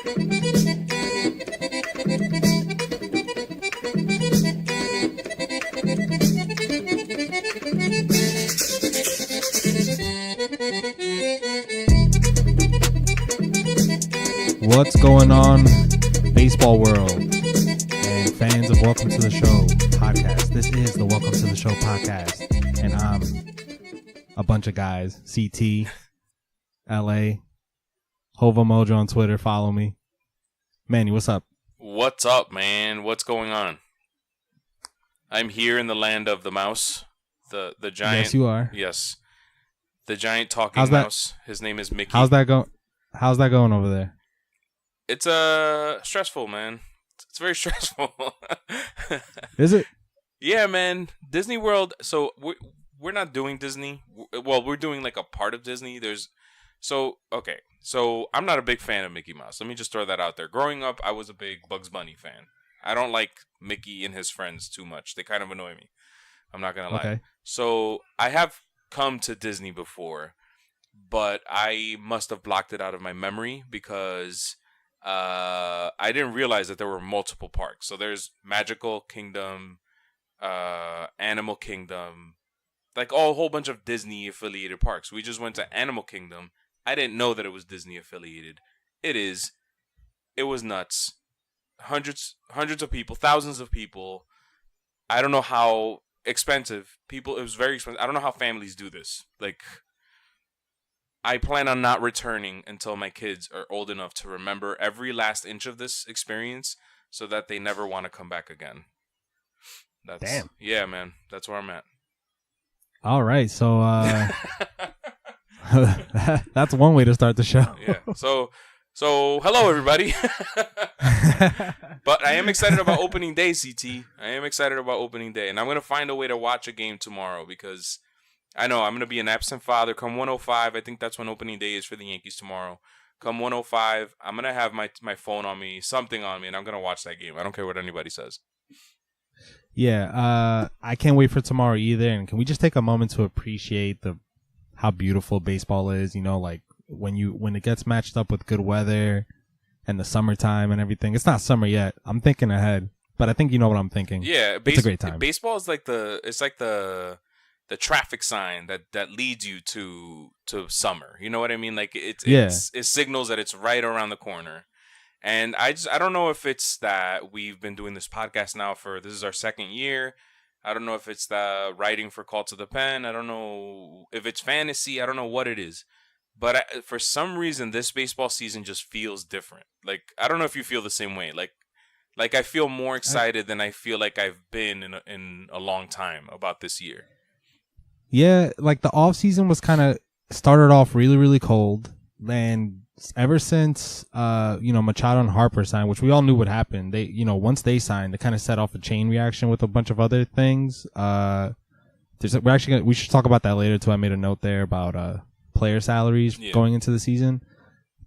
What's going on, baseball world and fans of Welcome to the Show podcast? This is the Welcome to the Show podcast, and I'm a bunch of guys. CT, LA, Hova Mojo on Twitter. Follow me. Manny, what's up? What's up, man? What's going on? I'm here in the land of the mouse, the giant. Yes, you are. Yes, the giant talking mouse. His name is Mickey. How's that going over there? It's stressful, man. It's very stressful. Is it? Yeah, man. Disney World. So we're not doing Disney. Well, we're doing like a part of Disney. So I'm not a big fan of Mickey Mouse. Let me just throw that out there. Growing up, I was a big Bugs Bunny fan. I don't like Mickey and his friends too much. They kind of annoy me. I'm not gonna lie. Okay. So I have come to Disney before, but I must have blocked it out of my memory because I didn't realize that there were multiple parks. So there's Magical Kingdom, Animal Kingdom, like a whole bunch of Disney affiliated parks. We just went to Animal Kingdom. I didn't know that it was Disney affiliated. It is. It was nuts. Hundreds of people, thousands of people. I don't know how expensive people. It was very expensive. I don't know how families do this. Like, I plan on not returning until my kids are old enough to remember every last inch of this experience so that they never want to come back again. Damn. Yeah, man. That's where I'm at. All right. So that's one way to start the show. Yeah. So hello, everybody. But I am excited about opening day, CT. I am excited about opening day. And I'm going to find a way to watch a game tomorrow because I know I'm going to be an absent father. Come 1:05, I think that's when opening day is for the Yankees tomorrow. Come 1:05, I'm going to have my phone on me, something on me, and I'm going to watch that game. I don't care what anybody says. Yeah, I can't wait for tomorrow either. And can we just take a moment to appreciate how beautiful baseball is? You know, like when it gets matched up with good weather and the summertime and everything. It's not summer yet. I'm thinking ahead, but I think you know what I'm thinking. Yeah, it's a great time. Baseball is like the traffic sign that leads you to summer. You know what I mean? Like it signals that it's right around the corner. And I don't know if it's that we've been doing this podcast now this is our second year. I don't know if it's the writing for Call to the Pen. I don't know if it's fantasy. I don't know what it is. But for some reason, this baseball season just feels different. Like, I don't know if you feel the same way. Like I feel more excited than I feel like I've been in a long time about this year. Yeah, like the off season was kind of started off really, really cold. And ever since, Machado and Harper signed, which we all knew would happen. They, once they signed, they kind of set off a chain reaction with a bunch of other things. We should talk about that later too. I made a note there about, player salaries going into the season.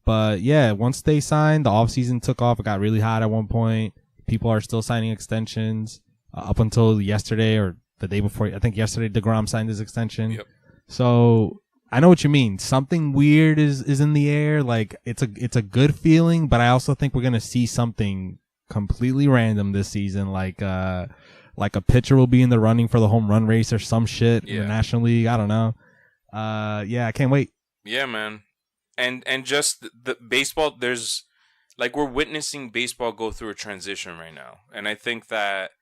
But yeah, once they signed, the off season took off. It got really hot at one point. People are still signing extensions up until yesterday or the day before. I think yesterday Degrom signed his extension. Yep. So I know what you mean. Something weird is in the air. Like it's a good feeling, but I also think we're gonna see something completely random this season. Like a pitcher will be in the running for the home run race or some shit in the National League. I don't know. I can't wait. Yeah, man. And just the baseball, there's like we're witnessing baseball go through a transition right now. And I think that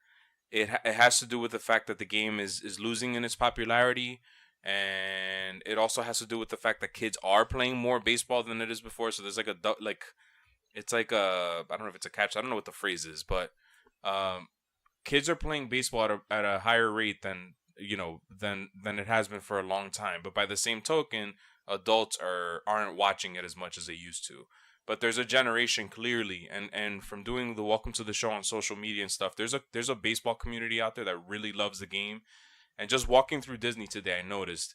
it has to do with the fact that the game is losing in its popularity. And it also has to do with the fact that kids are playing more baseball than it is before. So there's I don't know if it's a catch. I don't know what the phrase is, but kids are playing baseball at a higher rate than it has been for a long time. But by the same token, adults aren't watching it as much as they used to. But there's a generation clearly, and from doing the Welcome to the Show on social media and stuff, there's a baseball community out there that really loves the game. And just walking through Disney today, I noticed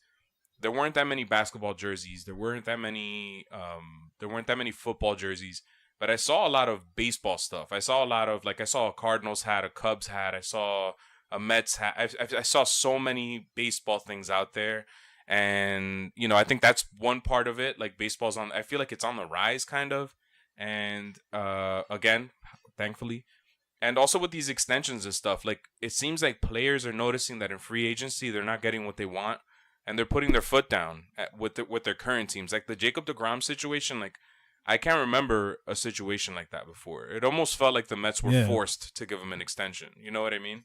there weren't that many basketball jerseys. There weren't that many football jerseys. But I saw a lot of baseball stuff. I saw I saw a Cardinals hat, a Cubs hat. I saw a Mets hat. I saw so many baseball things out there. And, I think that's one part of it. Like baseball's I feel like it's on the rise kind of. And again, thankfully. And also with these extensions and stuff, like it seems like players are noticing that in free agency they're not getting what they want, and they're putting their foot down with their current teams. Like the Jacob Degrom situation, like I can't remember a situation like that before. It almost felt like the Mets were forced to give him an extension. You know what I mean?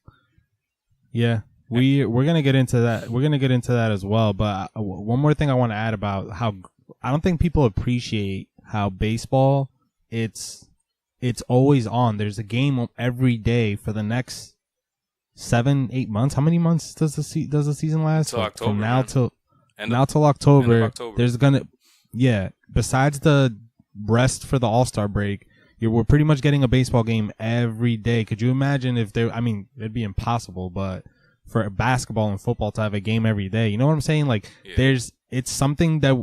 Yeah, we're gonna get into that. We're gonna get into that as well. But one more thing I want to add about how I don't think people appreciate how baseball it's always on. There's a game every day for the next 7-8 months. How many months does the season last? Until October. From now till October. There's gonna besides the rest for the All-Star break, we're pretty much getting a baseball game every day. Could you imagine if there? I mean, it'd be impossible, but for basketball and football to have a game every day, you know what I'm saying? Like, it's something that,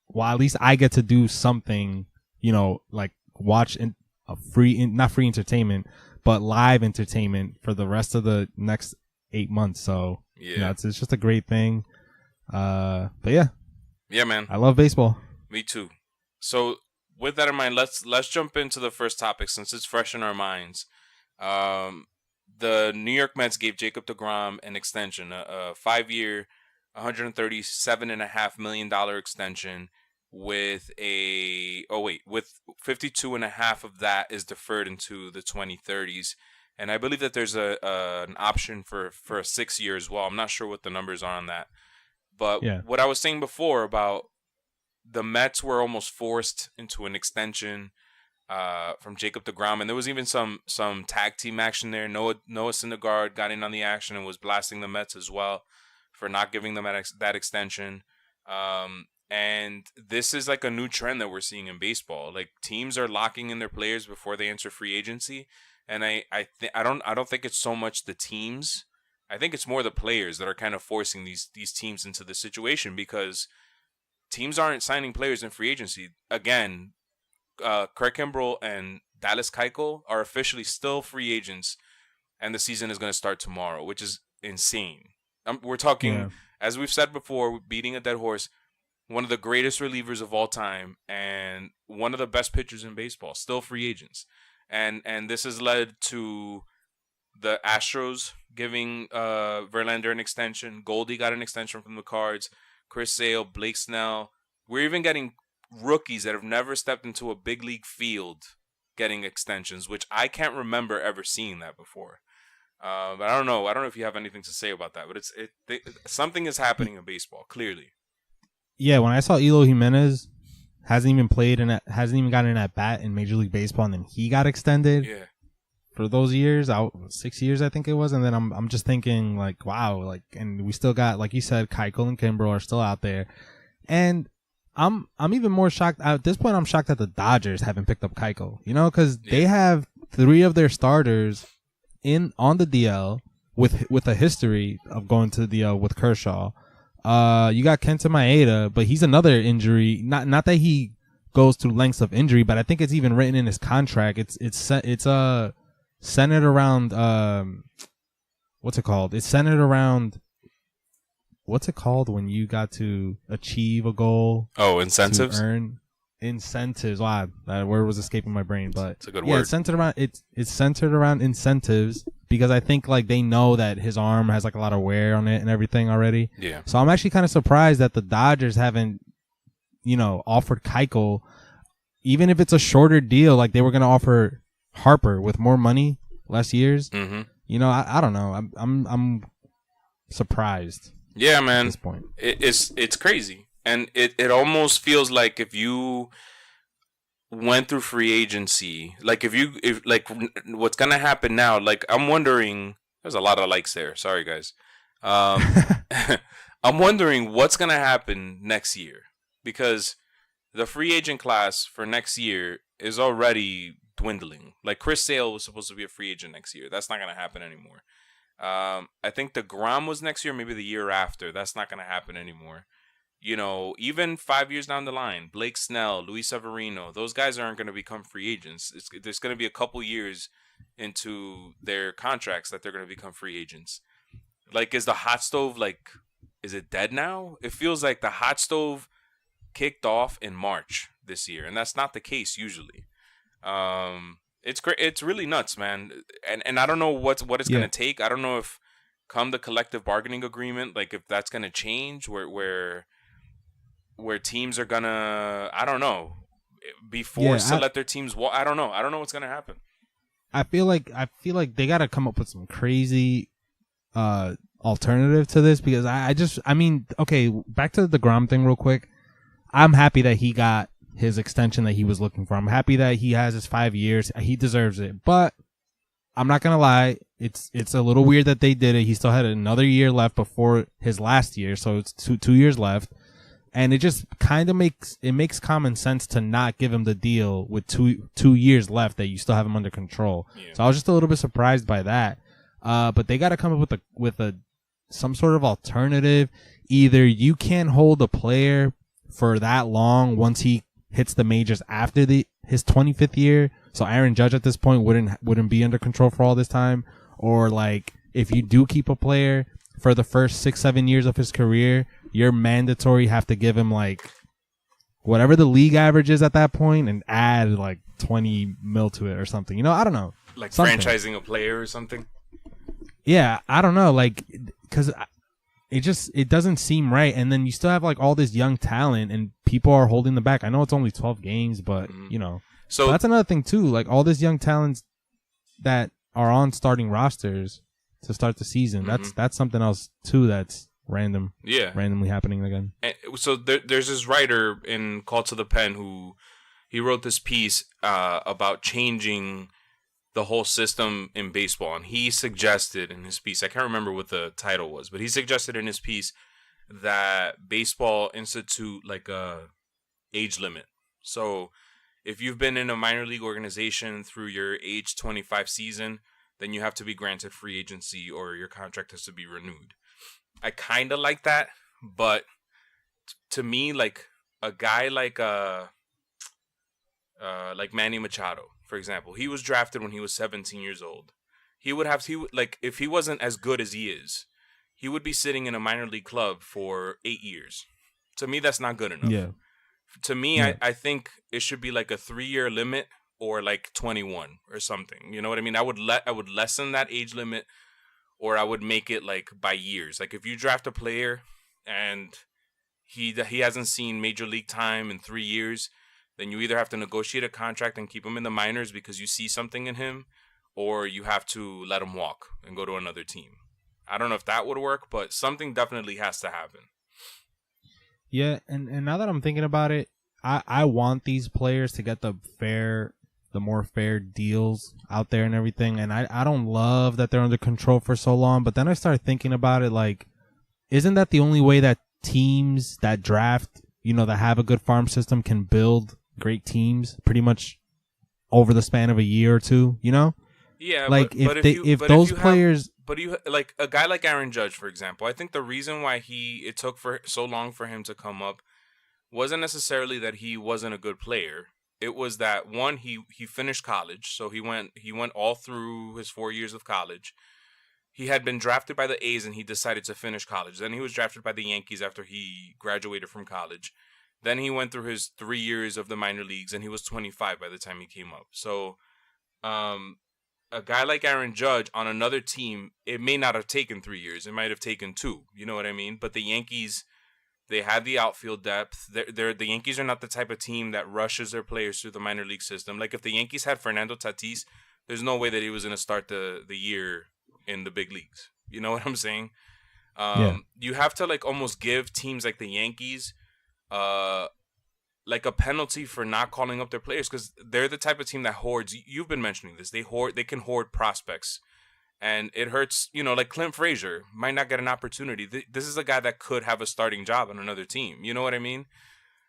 well, at least I get to do something, you know, like watch not free entertainment, but live entertainment for the rest of the next 8 months. So you know, it's just a great thing. But yeah, man, I love baseball. Me too. So with that in mind, let's jump into the first topic since it's fresh in our minds. The New York Mets gave Jacob Degrom an extension, a 5-year, $137.5 million extension with with 52.5 of that is deferred into the 2030s, and I believe that there's an option for a 6 year as well. I'm not sure what the numbers are on that, but what I was saying before about the Mets were almost forced into an extension from Jacob Degrom, and there was even some tag team action there. Noah Syndergaard got in on the action and was blasting the Mets as well for not giving them that extension. And this is like a new trend that we're seeing in baseball. Like teams are locking in their players before they enter free agency, and I don't think it's so much the teams. I think it's more the players that are kind of forcing these teams into this situation because teams aren't signing players in free agency. Again, Craig Kimbrell and Dallas Keuchel are officially still free agents, and the season is going to start tomorrow, which is insane. We're talking, as we've said before, beating a dead horse, one of the greatest relievers of all time and one of the best pitchers in baseball, still free agents. And this has led to the Astros giving Verlander an extension. Goldie got an extension from the Cards. Chris Sale, Blake Snell. We're even getting rookies that have never stepped into a big league field getting extensions, which I can't remember ever seeing that before. But I don't know. I don't know if you have anything to say about that. But something is happening in baseball, clearly. Yeah, when I saw Eloy Jimenez hasn't even gotten an at bat in Major League Baseball, and then he got extended for those years, 6 years I think it was, and then I'm just thinking like, wow, like, and we still got, like you said, Keuchel and Kimbrel are still out there, and I'm even more shocked at this point. I'm shocked that the Dodgers haven't picked up Keuchel, you know, because they have 3 of their starters on the DL with a history of going to the DL with Kershaw. You got Kenta Maeda, but he's another injury. Not that he goes through lengths of injury, but I think it's even written in his contract. It's centered around what's it called? It's centered around what's it called when you got to achieve a goal? Oh, incentives. To earn incentives. Wow, that word was escaping my brain, but it's a good word. It's centered around incentives because I think like they know that his arm has like a lot of wear on it and everything already. Yeah. So I'm actually kind of surprised that the Dodgers haven't, you know, offered Keuchel, even if it's a shorter deal. Like they were going to offer Harper with more money, less years. Mm-hmm. You know, I don't know. I'm surprised. Yeah, man. At this point, it's crazy. And it almost feels like if you went through free agency, like if what's gonna happen now, like I'm wondering, there's a lot of likes there. Sorry guys. I'm wondering what's gonna happen next year because the free agent class for next year is already dwindling. Like Chris Sale was supposed to be a free agent next year. That's not gonna happen anymore. I think Degrom was next year, maybe the year after. That's not gonna happen anymore. You know, even 5 years down the line, Blake Snell, Luis Severino, those guys aren't going to become free agents. There's going to be a couple years into their contracts that they're going to become free agents. Like, is the hot stove, like, is it dead now? It feels like the hot stove kicked off in March this year, and that's not the case usually. It's great. It's really nuts, man. And I don't know what it's gonna take. I don't know if come the collective bargaining agreement, like if that's gonna change, where teams are gonna, I don't know, be forced to let their teams walk. I don't know. I don't know what's gonna happen. I feel like they gotta come up with some crazy alternative to this, because I mean, okay, back to the Degrom thing real quick. I'm happy that he got his extension that he was looking for. I'm happy that he has his 5 years. He deserves it. But I'm not gonna lie, it's a little weird that they did it. He still had another year left before his last year, so it's two years left. And it just kind of makes common sense to not give him the deal with two years left that you still have him under control. Yeah. So I was just a little bit surprised by that. But they got to come up with some sort of alternative. Either you can't hold a player for that long once he hits the majors after his 25th year. So Aaron Judge at this point wouldn't be under control for all this time. Or like if you do keep a player for the first 6-7 years of his career, you're mandatory have to give him like whatever the league average is at that point and add like 20 mil to it or something. You know, I don't know. Like something. Franchising a player or something. Yeah, I don't know. Like, because it doesn't seem right. And then you still have like all this young talent and people are holding them back. I know it's only 12 games, but you know, so that's another thing too. Like all this young talents that are on starting rosters to start the season. That's something else too. That's randomly happening again. And so there's this writer in Call to the Pen who he wrote this piece about changing the whole system in baseball, and he suggested in his piece, I can't remember what the title was, but he suggested in his piece that baseball institute like a age limit. So if you've been in a minor league organization through your age 25 season, then you have to be granted free agency or your contract has to be renewed. I kind of like that, but to me, like a guy like Manny Machado, for example, he was drafted when he was 17 years old. If he wasn't as good as he is, he would be sitting in a minor league club for 8 years. To me, that's not good enough. Yeah. To me, I think it should be like a 3-year limit or like 21 or something. You know what I mean? I would lessen that age limit. Or I would make it like by years. Like if you draft a player and he hasn't seen major league time in 3 years, then you either have to negotiate a contract and keep him in the minors because you see something in him, or you have to let him walk and go to another team. I don't know if that would work, but something definitely has to happen. Yeah, and now that I'm thinking about it, I want these players to get the more fair deals out there and everything. And I don't love that they're under control for so long. But then I started thinking about it, like, isn't that the only way that teams that draft, you know, that have a good farm system can build great teams pretty much over the span of a year or two, you know? Yeah, like if those players... But you like a guy like Aaron Judge, for example, I think the reason why it took for so long for him to come up wasn't necessarily that he wasn't a good player. It was that one, he finished college, so he went all through his 4 years of college. He had been drafted by the A's and he decided to finish college. Then he was drafted by the Yankees after he graduated from college. Then he went through his 3 years of the minor leagues and he was 25 by the time he came up. So a guy like Aaron Judge on another team, it may not have taken 3 years. It might have taken 2. You know what I mean? But the Yankees, they had the outfield depth. The Yankees are not the type of team that rushes their players through the minor league system. Like if the Yankees had Fernando Tatis, there's no way that he was going to start the year in the big leagues. You know what I'm saying? You have to like almost give teams like the Yankees like a penalty for not calling up their players, because they're the type of team that hoards. You've been mentioning this. They can hoard prospects. And it hurts, you know, like Clint Frazier might not get an opportunity. This is a guy that could have a starting job on another team. You know what I mean?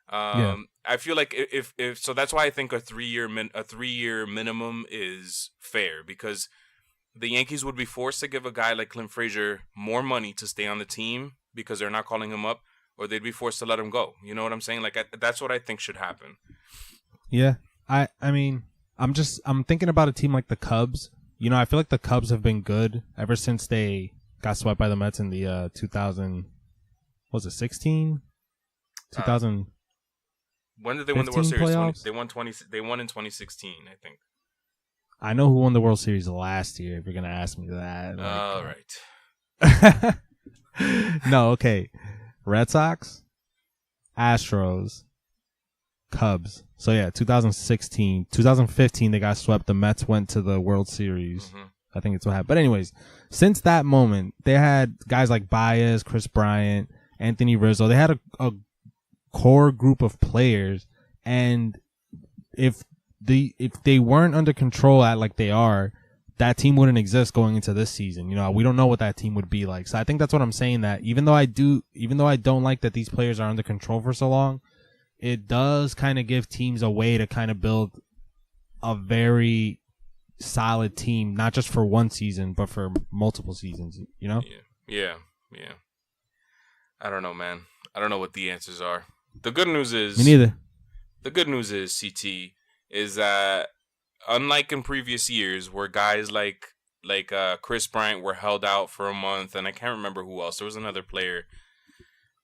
I feel like if so, that's why I think a 3-year minimum is fair, because the Yankees would be forced to give a guy like Clint Frazier more money to stay on the team because they're not calling him up, or they'd be forced to let him go. You know what I'm saying? Like that's what I think should happen. Yeah, I mean, I'm thinking about a team like the Cubs. You know, I feel like the Cubs have been good ever since they got swept by the Mets in the 2000, was it 16? 2000. When did they win the World 15 Series? playoffs? They won in 2016, I think. I know who won the World Series last year. If you're gonna ask me that. All right. No, okay. Red Sox, Astros, Cubs. So yeah, 2016, 2015 they got swept. The Mets went to the World Series. Mm-hmm. I think it's what happened. But anyways, since that moment, they had guys like Baez, Chris Bryant, Anthony Rizzo. They had a core group of players, and if they weren't under control at like they are, that team wouldn't exist going into this season. You know, we don't know what that team would be like. So I think that's what I'm saying, that even though I don't like that these players are under control for so long, it does kind of give teams a way to kind of build a very solid team, not just for one season, but for multiple seasons, you know? Yeah. I don't know, man. I don't know what the answers are. The good news is... Me neither. The good news is, CT, is that unlike in previous years where guys like Chris Bryant were held out for a month, and I can't remember who else. There was another player,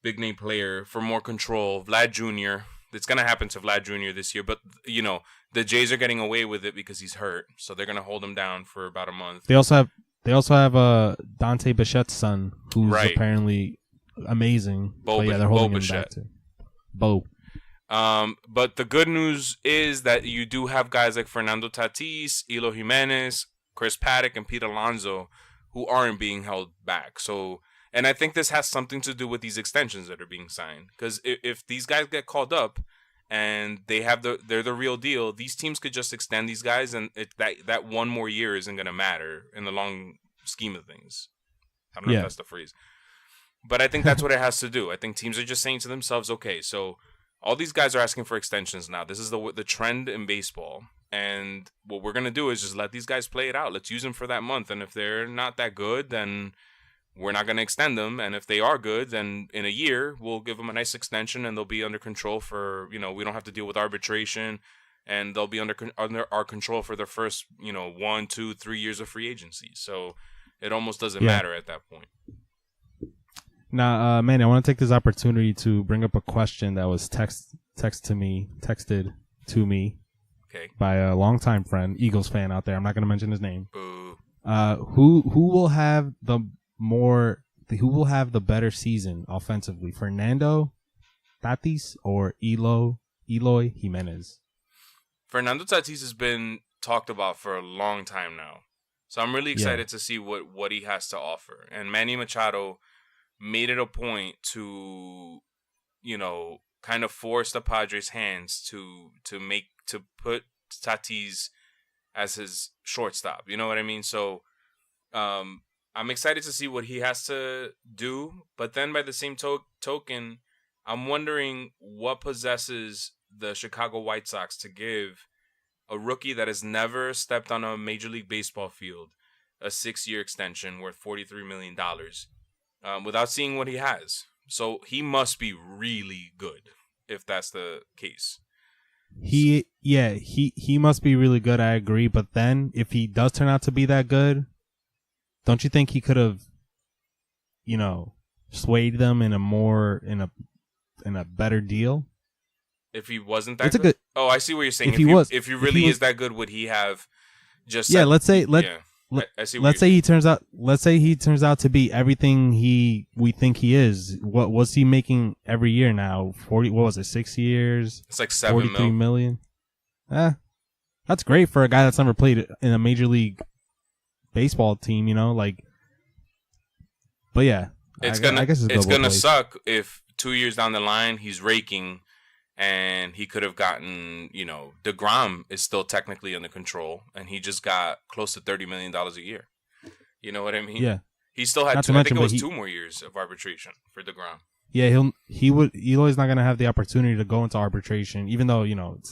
big name player, for more control. Vlad Jr. It's going to happen to Vlad Jr. this year, but, you know, the Jays are getting away with it because he's hurt, so they're going to hold him down for about a month. They also have Dante Bichette's son, who's apparently amazing. But yeah, they're holding him back too. Bo. But the good news is that you do have guys like Fernando Tatis, Eloy Jimenez, Chris Paddock, and Pete Alonso who aren't being held back. So, and I think this has something to do with these extensions that are being signed. Because if these guys get called up and they're the real deal, these teams could just extend these guys, and that one more year isn't going to matter in the long scheme of things. I don't know if that's the phrase. But I think that's what it has to do. I think teams are just saying to themselves, okay, so all these guys are asking for extensions now. This is the trend in baseball. And what we're going to do is just let these guys play it out. Let's use them for that month. And if they're not that good, then we're not going to extend them. And if they are good, then in a year, we'll give them a nice extension and they'll be under control for, you know, we don't have to deal with arbitration. And they'll be under our control for their first, 1, 2, 3 years of free agency. So it almost doesn't matter at that point. Now, Manny, I want to take this opportunity to bring up a question that was texted to me by a longtime friend, Eagles fan out there. I'm not going to mention his name. Boo. Who will have the better season offensively, Fernando Tatis or Eloy Jimenez? Fernando Tatis has been talked about for a long time now, so I'm really excited to see what he has to offer. And Manny Machado made it a point to, kind of force the Padres' hands to put Tatis as his shortstop. You know what I mean? So I'm excited to see what he has to do. But then by the same token, I'm wondering what possesses the Chicago White Sox to give a rookie that has never stepped on a Major League Baseball field a 6-year extension worth $43 million. Without seeing what he has. So he must be really good if that's the case. He must be really good, I agree. But then if he does turn out to be that good, don't you think he could have, swayed them in a better deal? If he wasn't that good? Oh, I see what you're saying. If he really is that good, would he have just said, let's say he turns out to be everything we think he is. What was he making every year now? 40, what was it, 6 years? It's like $43 million. That's great for a guy that's never played in a Major League Baseball team, but yeah. It's gonna suck if 2 years down the line he's raking and he could have gotten, Degrom is still technically under control, and he just got close to $30 million a year. You know what I mean? Yeah. He still had 2 more years of arbitration for Degrom. Yeah, Eloy's not going to have the opportunity to go into arbitration, even though,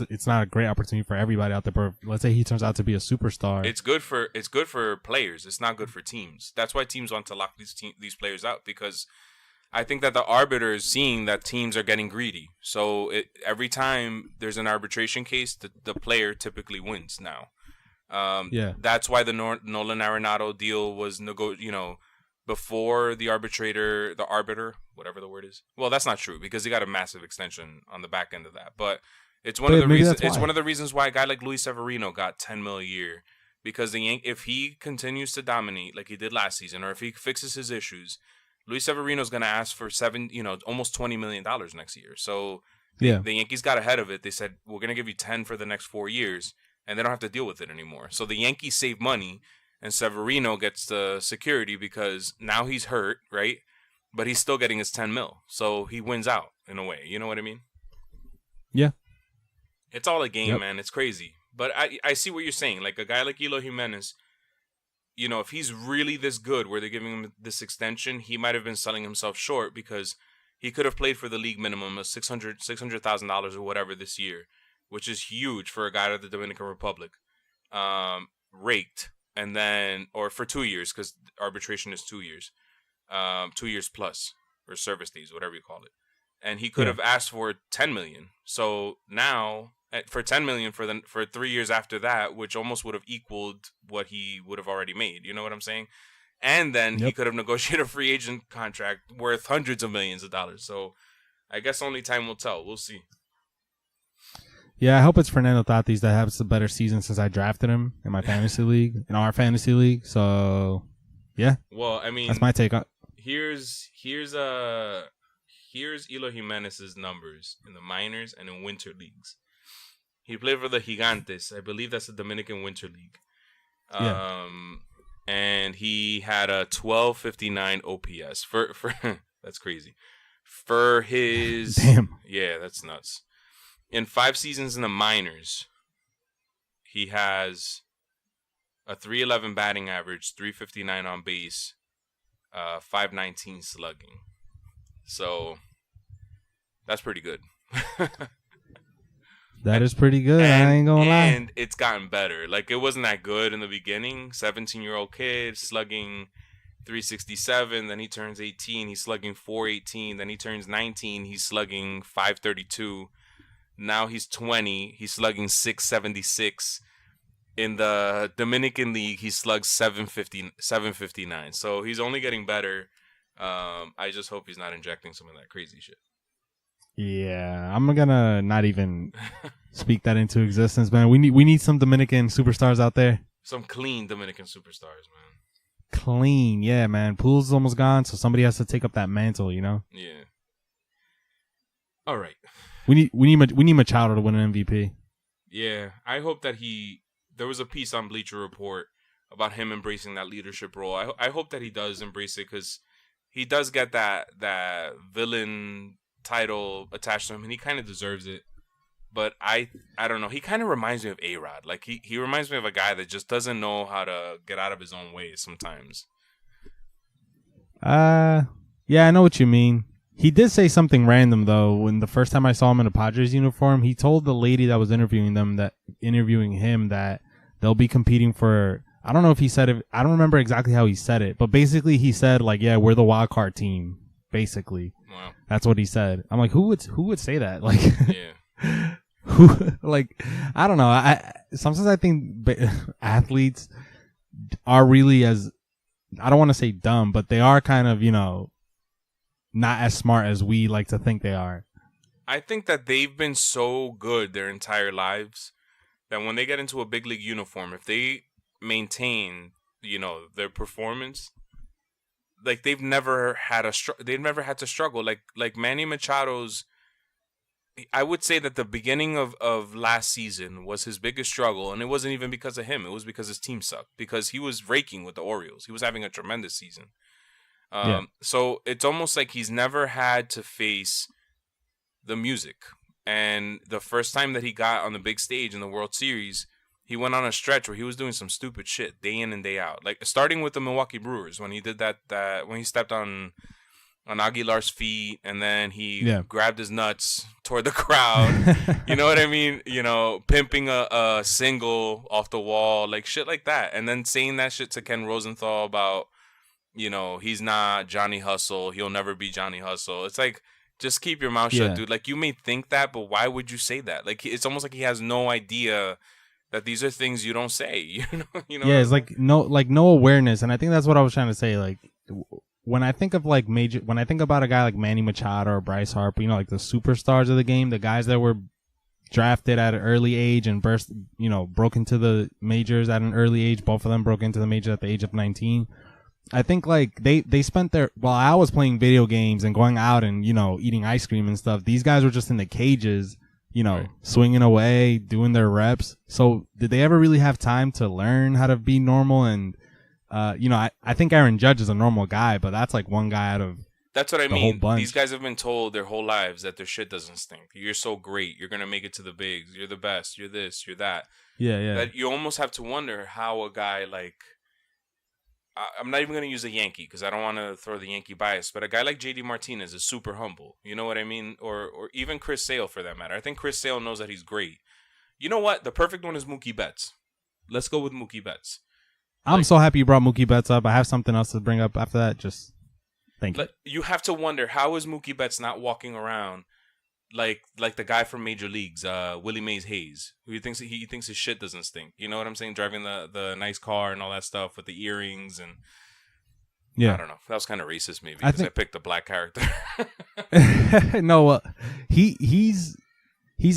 it's not a great opportunity for everybody out there. But let's say he turns out to be a superstar. It's good for players. It's not good for teams. That's why teams want to lock these players out, because I think that the arbiter is seeing that teams are getting greedy. So every time there's an arbitration case, the player typically wins now. That's why the Nolan Arenado deal was before the arbiter, whatever the word is. Well, that's not true because he got a massive extension on the back end of that. But it's one of the reasons. It's one of the reasons why a guy like Luis Severino got $10 million a year, because if he continues to dominate like he did last season, or if he fixes his issues, Luis Severino is going to ask for almost $20 million next year. So the Yankees got ahead of it. They said, we're going to give you 10 for the next 4 years, and they don't have to deal with it anymore. So the Yankees save money, and Severino gets the security because now he's hurt, right? But he's still getting his 10 mil. So he wins out in a way. You know what I mean? Yeah. It's all a game, man. It's crazy. But I see what you're saying. Like a guy like Eloy Jimenez, if he's really this good where they're giving him this extension, he might have been selling himself short because he could have played for the league minimum of $600,000 or whatever this year, which is huge for a guy out of the Dominican Republic. Raked. And then, or for 2 years, because arbitration is 2 years. 2 years plus, or service days, whatever you call it. And he could have asked for $10 million. So now, for $10 million for 3 years after that, which almost would have equaled what he would have already made. You know what I'm saying? And then he could have negotiated a free agent contract worth hundreds of millions of dollars. So I guess only time will tell. We'll see. Yeah, I hope it's Fernando Tatis that has the better season since I drafted him in my fantasy league, in our fantasy league. So, yeah. Well, I mean, that's my take on. Here's Eloy Jimenez's numbers in the minors and in winter leagues. He played for the Gigantes. I believe that's the Dominican Winter League. And he had a 1259 OPS for that's crazy. For his yeah, that's nuts. In 5 seasons in the minors, he has a 311 batting average, 359 on base, 519 slugging. So that's pretty good. That is pretty good. I ain't gonna lie. And it's gotten better. Like, it wasn't that good in the beginning. 17-year-old kid slugging 367. Then he turns 18. He's slugging 418. Then he turns 19. He's slugging 532. Now he's 20. He's slugging 676. In the Dominican League, he slugs 759. So he's only getting better. I just hope he's not injecting some of that crazy shit. Yeah, I'm gonna not even speak that into existence, man. We need some Dominican superstars out there. Some clean Dominican superstars, man. Clean, yeah, man. Pool's almost gone, so somebody has to take up that mantle, you know? Yeah. All right. We need Machado to win an MVP. Yeah, I hope that there was a piece on Bleacher Report about him embracing that leadership role. I hope that he does embrace it, because he does get that villain title attached to him, and he kind of deserves it. But I don't know. He kind of reminds me of A-Rod. Like, he reminds me of a guy that just doesn't know how to get out of his own way sometimes. Yeah, I know what you mean. He did say something random, though. When the first time I saw him in a Padres uniform, he told the lady that was interviewing him that they'll be competing for, I don't know if he said it, I don't remember exactly how he said it, but basically he said, like, yeah, we're the wild card team, basically. Wow. That's what he said. I'm like, who would say that? Like, yeah. Like, I don't know. Sometimes I think athletes are really I don't want to say dumb, but they are kind of, not as smart as we like to think they are. I think that they've been so good their entire lives that when they get into a big league uniform, if they maintain, their performance, like, they've never had to struggle. Like Manny Machado's, I would say that the beginning of last season was his biggest struggle, and it wasn't even because of him. It was because his team sucked, because he was raking with the Orioles. He was having a tremendous season. So it's almost like he's never had to face the music. And the first time that he got on the big stage in the World Series, he went on a stretch where he was doing some stupid shit day in and day out. Like, starting with the Milwaukee Brewers, when he did that when he stepped on Aguilar's feet, and then he grabbed his nuts toward the crowd. You know what I mean? Pimping a single off the wall, like shit like that. And then saying that shit to Ken Rosenthal about, he's not Johnny Hustle. He'll never be Johnny Hustle. It's like, just keep your mouth shut, dude. Like, you may think that, but why would you say that? Like, it's almost like he has no idea that these are things you don't say. Yeah, it's like no awareness. And I think that's what I was trying to say. Like, when I think of like when I think about a guy like Manny Machado or Bryce Harper, you know, like the superstars of the game, the guys that were drafted at an early age and broke into the majors at an early age. Both of them broke into the majors at the age of 19. I think like they spent while I was playing video games and going out and, you know, eating ice cream and stuff, these guys were just in the cages, you know, Right. swinging away, doing their reps. So did they ever really have time to learn how to be normal? And, you know, I think Aaron Judge is a normal guy, but that's like one guy out of That's what I the mean. whole bunch. These guys have been told their whole lives that their shit doesn't stink. You're so great. You're going to make it to the bigs. You're the best. You're this. You're that. Yeah. That you almost have to wonder how a guy like, I'm not even going to use a Yankee because I don't want to throw the Yankee bias, but a guy like JD Martinez is super humble. You know what I mean? Or even Chris Sale for that matter. I think Chris Sale knows that he's great. You know what? The perfect one is Mookie Betts. Let's go with Mookie Betts. I'm so happy you brought Mookie Betts up. I have something else to bring up after that. Just thank you. You have to wonder, how is Mookie Betts not walking around like the guy from Major Leagues, Willie Mays Hayes, who he thinks his shit doesn't stink. You know what I'm saying? Driving the nice car and all that stuff with the earrings and yeah. I don't know. That was kind of racist maybe because I picked a black character. No, he's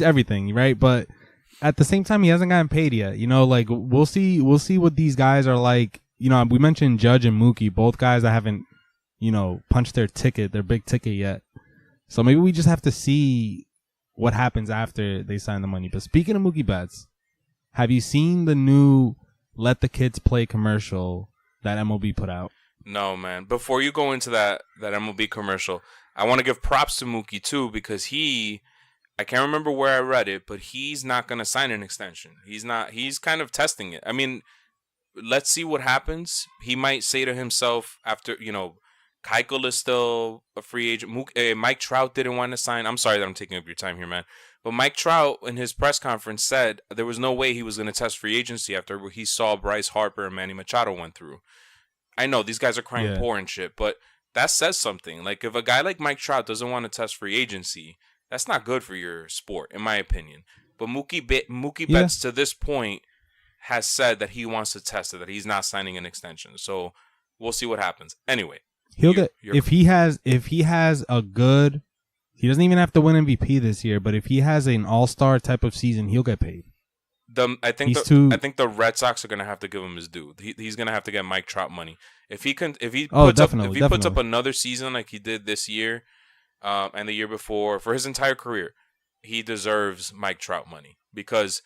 everything, right? But at the same time, he hasn't gotten paid yet. You know, like we'll see what these guys are like. You know, we mentioned Judge and Mookie, both guys that haven't, you know, punched their big ticket yet. So maybe we just have to see what happens after they sign the money. But speaking of Mookie Betts, have you seen the new "Let the Kids Play" commercial that MLB put out? No, man. Before you go into that MLB commercial, I want to give props to Mookie too because I can't remember where I read it, but he's not going to sign an extension. He's kind of testing it. I mean, let's see what happens. He might say to himself after, you know, Keuchel is still a free agent. Mike Trout didn't want to sign. I'm sorry that I'm taking up your time here, man. But Mike Trout in his press conference said there was no way he was going to test free agency after he saw Bryce Harper and Manny Machado went through. I know these guys are crying poor and shit, but that says something. Like if a guy like Mike Trout doesn't want to test free agency, that's not good for your sport, in my opinion. But Mookie Betts to this point has said that he wants to test it, that he's not signing an extension. So we'll see what happens. Anyway, he'll get if he has a good. He doesn't even have to win MVP this year, but if he has an all-star type of season, he'll get paid. I think the Red Sox are gonna have to give him his due. He's gonna have to get Mike Trout money if he puts up another season like he did this year, and the year before for his entire career. He deserves Mike Trout money because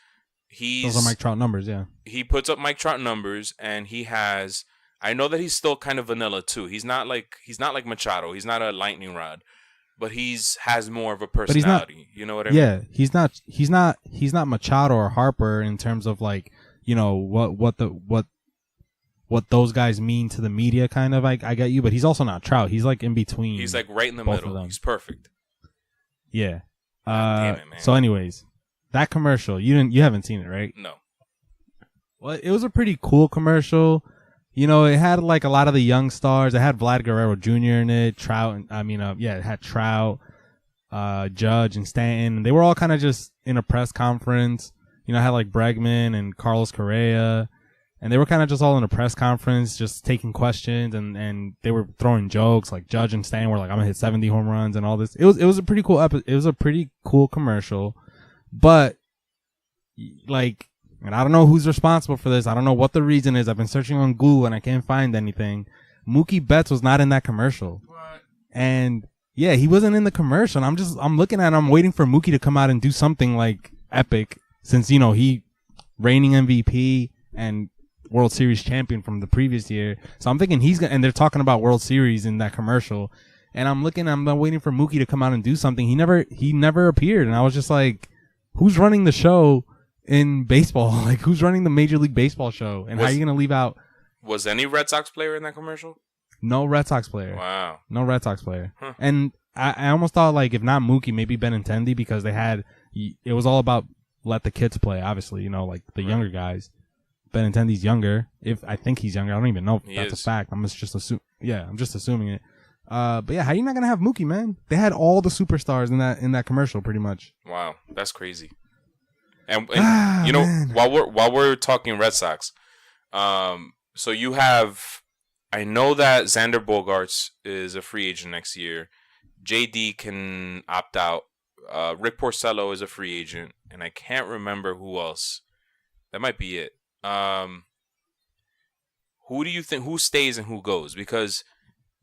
those are Mike Trout numbers. Yeah, he puts up Mike Trout numbers, and he has. I know that he's still kind of vanilla too. He's not like Machado. He's not a lightning rod. But has more of a personality. You know what I mean? Yeah, he's not Machado or Harper in terms of like, you know, what those guys mean to the media kind of. I get you, but he's also not Trout. He's like in between. He's like right in the middle. He's perfect. Yeah. Damn it, man. So anyways, that commercial, you haven't seen it, right? No. Well, it was a pretty cool commercial. You know, it had like a lot of the young stars. It had Vlad Guerrero Jr. in it. It had Trout, Judge, and Stanton. They were all kind of just in a press conference. You know, it had like Bregman and Carlos Correa, and they were kind of just all in a press conference, just taking questions, and they were throwing jokes. Like Judge and Stanton were like, "I'm gonna hit 70 home runs" and all this. It was a pretty cool it was a pretty cool commercial, but like. And I don't know who's responsible for this. I don't know what the reason is. I've been searching on Google and I can't find anything. Mookie Betts was not in that commercial. What? And yeah, he wasn't in the commercial. And I'm looking at him. I'm waiting for Mookie to come out and do something like epic since, you know, he reigning MVP and World Series champion from the previous year. So I'm thinking and they're talking about World Series in that commercial. And I'm waiting for Mookie to come out and do something. He never appeared. And I was just like, who's running the show in baseball? Like, who's running the Major League Baseball show? And how are you going to leave out? Was any Red Sox player in that commercial? No Red Sox player. Wow. No Red Sox player. Huh. And I almost thought, like, if not Mookie, maybe Benintendi, because it was all about let the kids play, obviously, you know, like the younger guys. Benintendi's younger. I think he's younger. I don't even know if that's a fact. I'm just assuming it. But yeah, how are you not going to have Mookie, man? They had all the superstars in that commercial, pretty much. Wow. That's crazy. And you know, man. while we're talking Red Sox, so you have I know that Xander Bogaerts is a free agent next year. JD can opt out. Rick Porcello is a free agent, and I can't remember who else. That might be it. Who do you think who stays and who goes? Because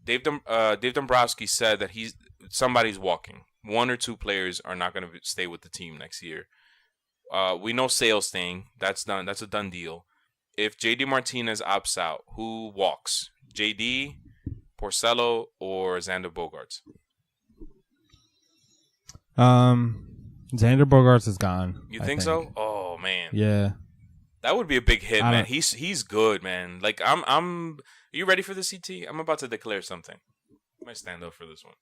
Dave Dombrowski said that somebody's walking. One or two players are not going to stay with the team next year. We know Sale's staying. That's done. That's a done deal. If JD Martinez opts out, who walks? JD, Porcello, or Xander Bogaerts? Xander Bogaerts is gone. You think so? Oh man. Yeah. That would be a big hit, man. He's good, man. Like I'm are you ready for the CT? I'm about to declare something. I might stand up for this one.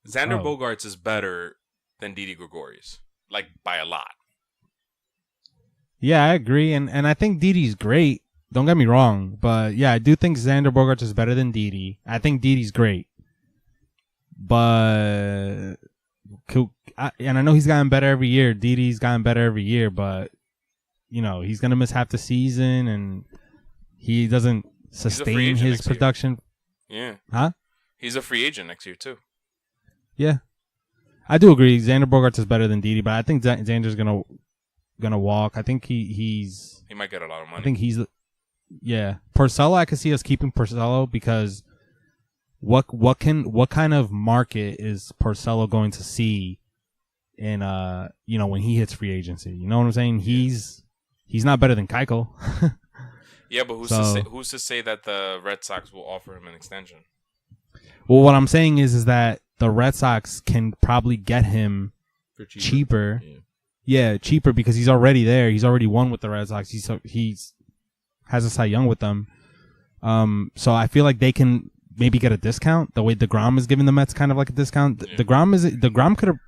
Xander Bogaerts is better than Didi Gregorius. Like by a lot. Yeah, I agree. And I think Didi's great. Don't get me wrong. But yeah, I do think Xander Bogaerts is better than Didi. I think Didi's great. But and I know he's gotten better every year. Didi's gotten better every year, but you know, he's going to miss half the season and he doesn't sustain his production. Yeah. Huh? He's a free agent next year too. Yeah. I do agree. Xander Bogaerts is better than Didi, but I think Xander's gonna walk. I think he might get a lot of money. I think Porcello, I could see us keeping Porcello because what kind of market is Porcello going to see in when he hits free agency? You know what I'm saying? He's not better than Keuchel. Yeah, but who's to say that the Red Sox will offer him an extension? Well, what I'm saying is that the Red Sox can probably get him for cheaper. Yeah, cheaper because he's already there. He's already won with the Red Sox. He's has a Cy Young with them. So I feel like they can maybe get a discount. The way Degrom is giving the Mets kind of like a discount. Yeah. Degrom could have,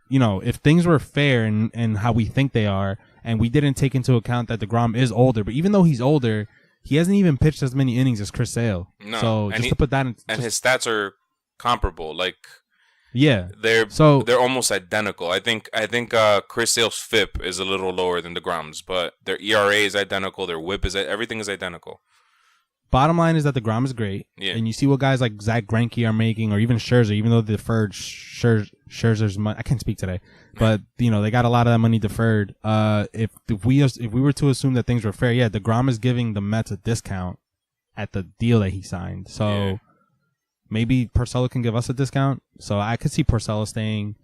if things were fair and how we think they are, and we didn't take into account that Degrom is older, but even though he's older, he hasn't even pitched as many innings as Chris Sale. No, so to put that in, and his stats are comparable. Like, yeah, they're almost identical. I think Chris Sale's FIP is a little lower than DeGrom's, but their ERA is identical. Their WHIP everything is identical. Bottom line is that DeGrom is great, and you see what guys like Zach Greinke are making, or even Scherzer. Even though they deferred Scherzer's money, I can't speak today, but they got a lot of that money deferred. If we were to assume that things were fair, yeah, DeGrom is giving the Mets a discount at the deal that he signed. So maybe Porcello can give us a discount. So I could see Porcello staying.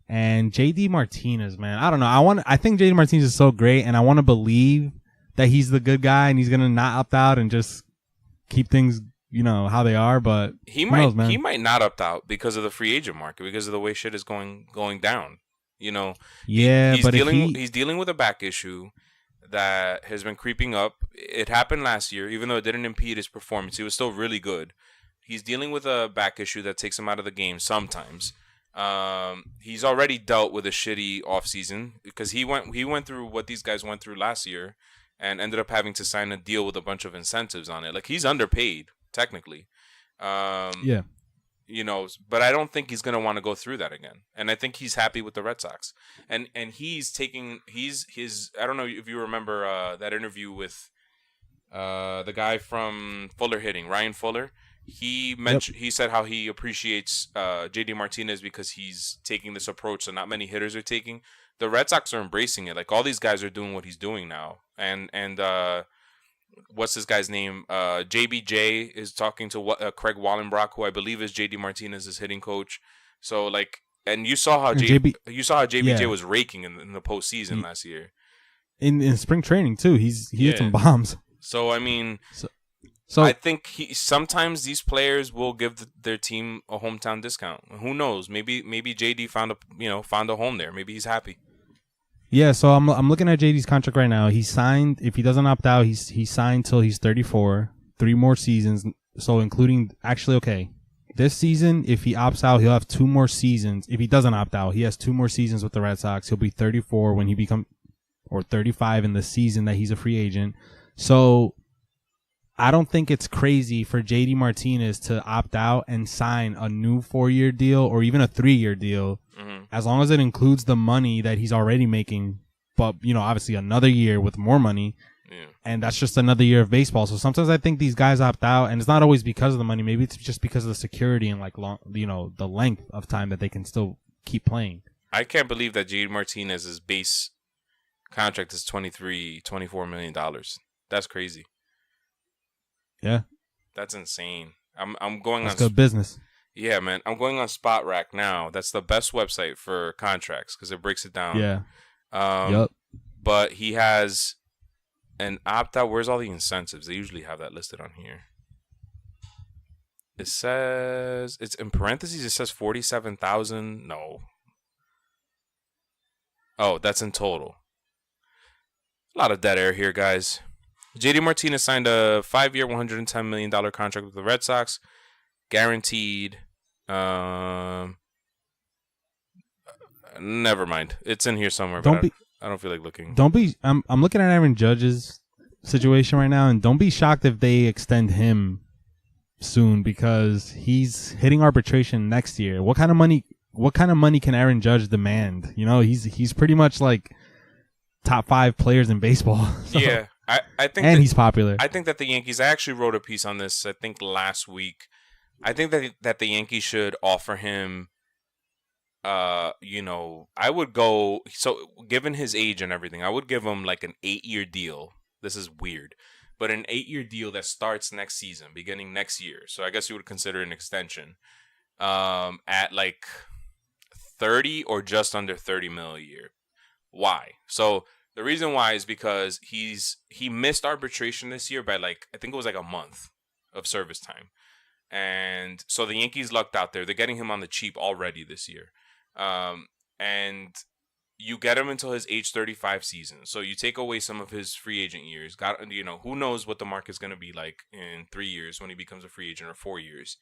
And JD Martinez, man, I don't know. I think JD Martinez is so great, and I want to believe that he's the good guy and he's gonna not opt out and just keep things, how they are, but he might not opt out because of the free agent market, because of the way shit is going down. Yeah, he's dealing with a back issue that has been creeping up. It happened last year, even though it didn't impede his performance. He was still really good. He's dealing with a back issue that takes him out of the game sometimes. He's already dealt with a shitty offseason because he went through what these guys went through last year. And ended up having to sign a deal with a bunch of incentives on it. Like, he's underpaid, technically. But I don't think he's going to want to go through that again. And I think he's happy with the Red Sox. And he's taking his I don't know if you remember that interview with the guy from Fuller Hitting, Ryan Fuller. He mentioned he said how he appreciates JD Martinez because he's taking this approach that not many hitters are taking. The Red Sox are embracing it. Like, all these guys are doing what he's doing now. And what's this guy's name? JBJ is talking to Craig Wallenbrock, who I believe is JD Martinez's hitting coach. So, like, and you saw how JBJ was raking in the postseason last year. In spring training too, he hit some bombs. So I mean, so I think sometimes these players will give their team a hometown discount. Who knows? Maybe JD found a home there. Maybe he's happy. Yeah, so I'm looking at JD's contract right now. He signed, if he doesn't opt out, he's signed till he's 34, 3 more seasons. So including this season, if he opts out, he'll have 2 more seasons. If he doesn't opt out, he has 2 more seasons with the Red Sox. He'll be 34 when he or 35 in the season that he's a free agent. So I don't think it's crazy for JD Martinez to opt out and sign a new 4-year deal or even a 3-year deal, as long as it includes the money that he's already making. But, obviously another year with more money. And that's just another year of baseball. So sometimes I think these guys opt out, and it's not always because of the money. Maybe it's just because of the security and like long, the length of time that they can still keep playing. I can't believe that JD Martinez's base contract is $24 million. That's crazy. Yeah, that's insane. I'm going that's on good business. Yeah, man. I'm going on Spot Rack now. That's the best website for contracts because it breaks it down. Yeah. Yep. But he has an opt-out. Where's all the incentives? They usually have that listed on here. It says, it's in parentheses, it says 47,000. No. Oh, that's in total. A lot of dead air here, guys. JD Martinez signed a 5-year, $110 million contract with the Red Sox. Guaranteed. Never mind. It's in here somewhere. I don't feel like looking. I'm looking at Aaron Judge's situation right now, and don't be shocked if they extend him soon because he's hitting arbitration next year. What kind of money can Aaron Judge demand? He's pretty much like top 5 players in baseball. So. Yeah. I think and he's popular. I think that the Yankees, I actually wrote a piece on this, I think last week. I think that the Yankees should offer him, I would go, so given his age and everything, I would give him like an 8-year deal. This is weird, but an 8-year deal that starts next season, beginning next year. So I guess you would consider an extension at like 30 or just under 30 mil a year. Why? So the reason why is because he missed arbitration this year by I think it was like a month of service time. And so the Yankees lucked out there. They're getting him on the cheap already this year. And you get him until his age 35 season. So you take away some of his free agent years. Who knows what the market's going to be like in 3 years when he becomes a free agent or 4 years.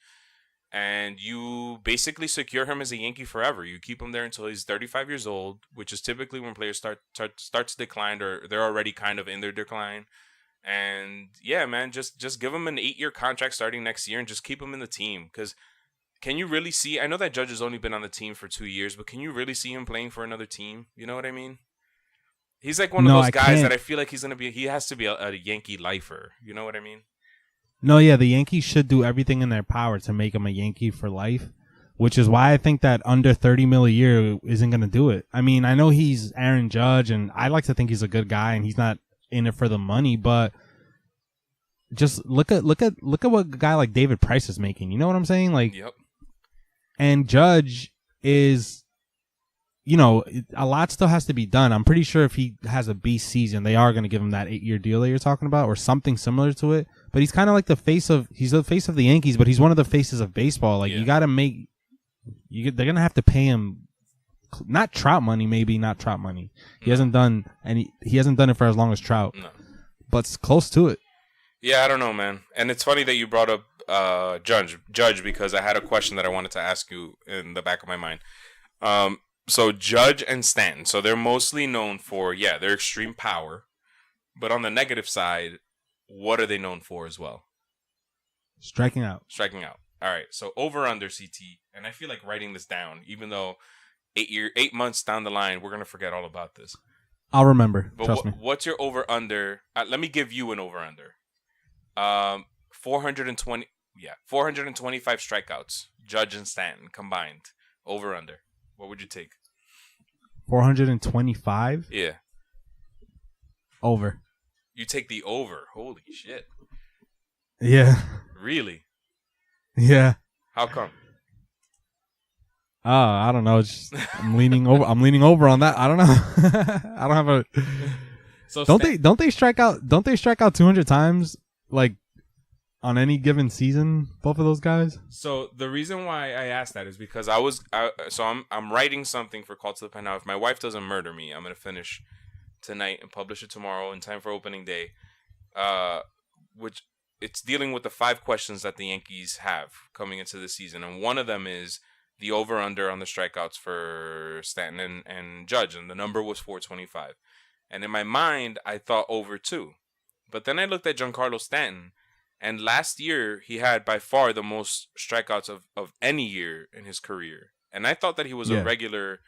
And you basically secure him as a Yankee forever. You keep him there until he's 35 years old, which is typically when players start to decline or they're already kind of in their decline. And yeah, man, just give him an 8-year contract starting next year and just keep him in the team. Because can you really see? I know that Judge has only been on the team for 2 years, but can you really see him playing for another team? You know what I mean? He's like one of those guys that I feel like he has to be a Yankee lifer. You know what I mean? No, yeah, the Yankees should do everything in their power to make him a Yankee for life, which is why I think that under 30 mil a year isn't going to do it. I mean, I know he's Aaron Judge, and I like to think he's a good guy, and he's not in it for the money, but just look at what a guy like David Price is making. You know what I'm saying? Yep. And Judge is, a lot still has to be done. I'm pretty sure if he has a beast season, they are going to give him that 8-year deal that you're talking about or something similar to it. But he's kind of like he's the face of the Yankees, but he's one of the faces of baseball. You got to they're going to have to pay him, not Trout money, maybe not Trout money. He hasn't done it for as long as Trout, but it's close to it. Yeah, I don't know, man. And it's funny that you brought up Judge because I had a question that I wanted to ask you in the back of my mind. So Judge and Stanton, so they're mostly known for, their extreme power. But on the negative side, what are they known for as well? Striking out. All right, so over-under CT, and I feel like writing this down, even though 8 months down the line, we're going to forget all about this. I'll remember, but trust me. What's your over-under? Let me give you an over-under. 425 strikeouts, Judge and Stanton combined, over-under. What would you take? 425? Yeah. Over. You take the over. Holy shit. Yeah. Really? Yeah. How come? I don't know. I'm leaning over. I'm leaning over on that. I don't know. I don't have a. So don't they strike out? Don't they strike out 200 times on any given season? Both of those guys. So the reason why I asked that is because I'm writing something for Call to the Pen now. If my wife doesn't murder me, I'm gonna finish tonight and publish it tomorrow in time for opening day. Which it's dealing with the 5 questions that the Yankees have coming into the season, and one of them is the over/under on the strikeouts for Stanton and Judge, and the number was 425. And in my mind, I thought over 2, but then I looked at Giancarlo Stanton, and last year he had by far the most strikeouts of any year in his career, and I thought that he was a regular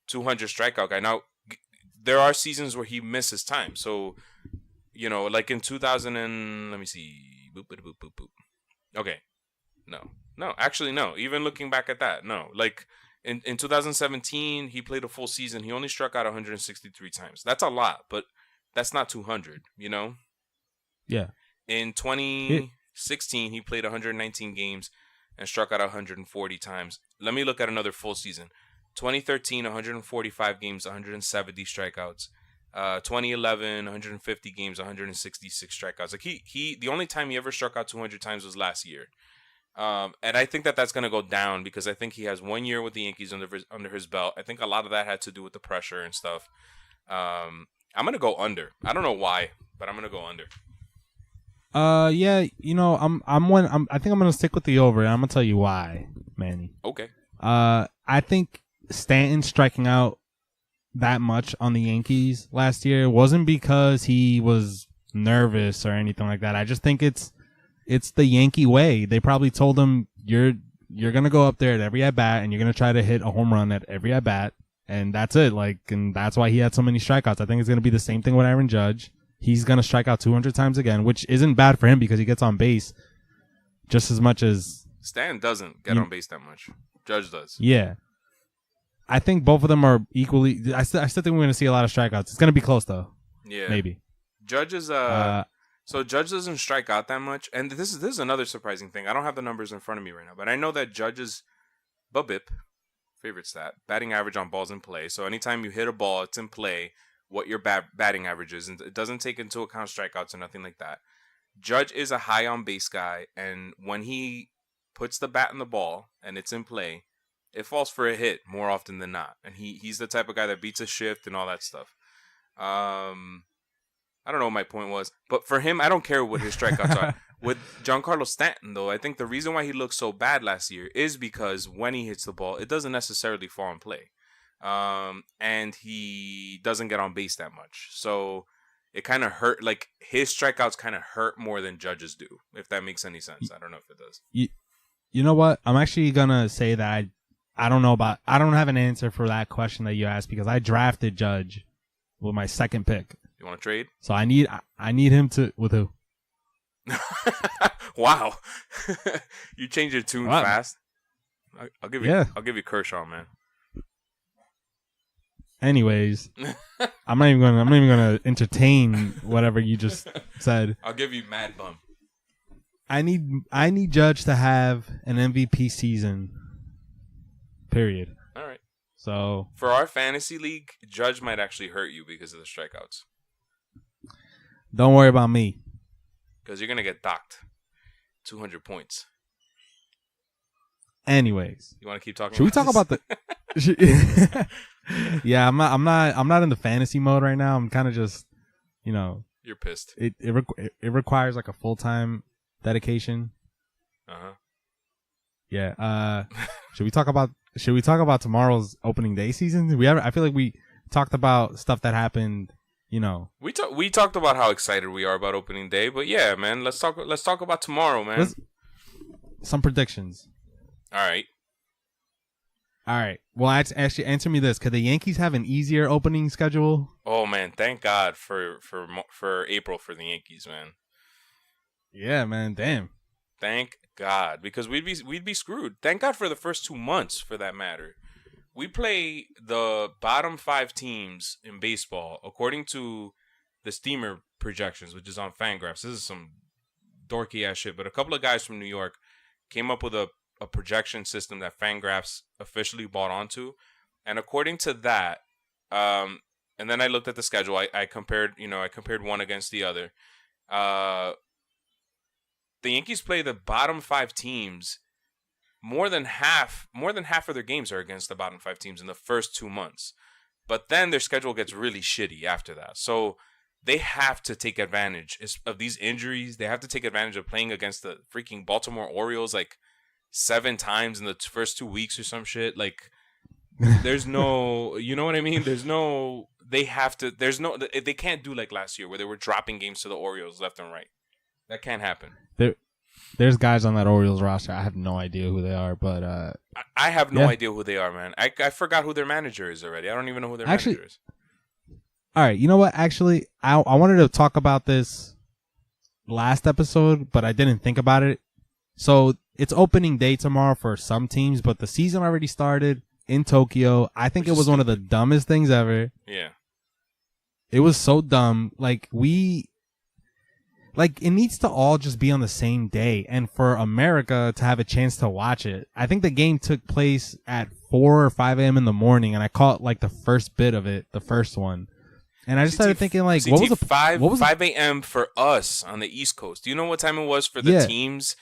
200 strikeout guy. Now, there are seasons where he misses time, so You know, like in 2000 and let me see. Boop, boop, boop, boop, boop. Okay. No, actually, no. Even looking back at that, no. Like in 2017, he played a full season. He only struck out 163 times. That's a lot, but that's not 200, you know? Yeah. In 2016, he played 119 games and struck out 140 times. Let me look at another full season. 2013, 145 games, 170 strikeouts. 2011, 150 games, 166 strikeouts. Like he, the only time he ever struck out 200 times was last year. And I think that that's going to go down because I think he has 1 year with the Yankees under his belt. I think a lot of that had to do with the pressure and stuff. I'm going to go under. I don't know why, but I'm going to go under. Yeah, you know, I think I'm going to stick with the over, and I'm going to tell you why, Manny. Okay. I think Stanton striking out that much on the Yankees last year wasn't because he was nervous or anything like that. I just think it's the Yankee way. They probably told him you're gonna go up there at every at bat and you're gonna try to hit a home run at every at bat, and that's it. Like, and that's why he had so many strikeouts. I think it's gonna be the same thing with Aaron Judge. He's gonna strike out 200 times again, which isn't bad for him because he gets on base just as much as Stan doesn't get on base that much. Judge does. Yeah. I think both of them are equally. I still think we're going to see a lot of strikeouts. It's going to be close though. Yeah, maybe. Judge is so Judge doesn't strike out that much, and this is another surprising thing. I don't have the numbers in front of me right now, but I know that Judge's BABIP, favorite stat, batting average on balls in play. So anytime you hit a ball, it's in play. What your batting average is, and it doesn't take into account strikeouts or nothing like that. Judge is a high on base guy, and when he puts the bat in the ball and it's in play, it falls for a hit more often than not. And he's the type of guy that beats a shift and all that stuff. I don't know what my point was. But for him, I don't care what his strikeouts are. With Giancarlo Stanton, though, I think the reason why he looked so bad last year is because when he hits the ball, it doesn't necessarily fall in play. And he doesn't get on base that much. So it kind of hurt. Like, his strikeouts kind of hurt more than Judge's do, if that makes any sense. I don't know if it does. You know what? I'm actually going to say that I don't have an answer for that question that you asked because I drafted Judge with my second pick. You want to trade? So I need him to with who? Wow. You changed your tune fast. I'll give you Kershaw, man. Anyways, I'm not even gonna entertain whatever you just said. I'll give you Mad Bum. I need Judge to have an MVP season. Period. All right. So for our fantasy league, Judge might actually hurt you because of the strikeouts. Don't worry about me. Because you're gonna get docked 200 points. Anyways, you want to keep talking? Should we talk about the? Yeah, I'm not in the fantasy mode right now. I'm kind of just, you know. You're pissed. It requires like a full-time dedication. Uh-huh. Yeah. Should we talk about tomorrow's opening day season? I feel like we talked about stuff that happened, you know. We talked about how excited we are about opening day, but yeah, man, let's talk about tomorrow, man. Some predictions. All right. Well, actually, answer me this: could the Yankees have an easier opening schedule? Oh man, thank God for April for the Yankees, man. Yeah, man. Damn. Thank God, because we'd be screwed. Thank God for the first 2 months, for that matter. We play the bottom 5 teams in baseball according to the Steamer projections, which is on Fangraphs. This is some dorky ass shit, but a couple of guys from New York came up with a projection system that Fangraphs officially bought onto, and according to that, and then I looked at the schedule. I compared one against the other. The Yankees play the bottom 5 teams. More than half of their games are against the bottom 5 teams in the first 2 months, but then their schedule gets really shitty after that. So they have to take advantage of these injuries. They have to take advantage of playing against the freaking Baltimore Orioles like 7 times in the first 2 weeks or some shit. Like, there's no, you know what I mean? They can't do like last year where they were dropping games to the Orioles left and right. That can't happen. There's guys on that Orioles roster. I have no idea who they are, but I have no idea who they are, man. I forgot who their manager is already. I don't even know who their manager is. All right, you know what? Actually, I wanted to talk about this last episode, but I didn't think about it. So it's opening day tomorrow for some teams, but the season already started in Tokyo. I think it was one of the dumbest things ever. Yeah. It was so dumb. It needs to all just be on the same day. And for America to have a chance to watch it, I think the game took place at 4 or 5 a.m. in the morning, and I caught like the first bit of it, the first one. And I just started thinking, like, what was the 5 a.m. for us on the East Coast? Do you know what time it was for the teams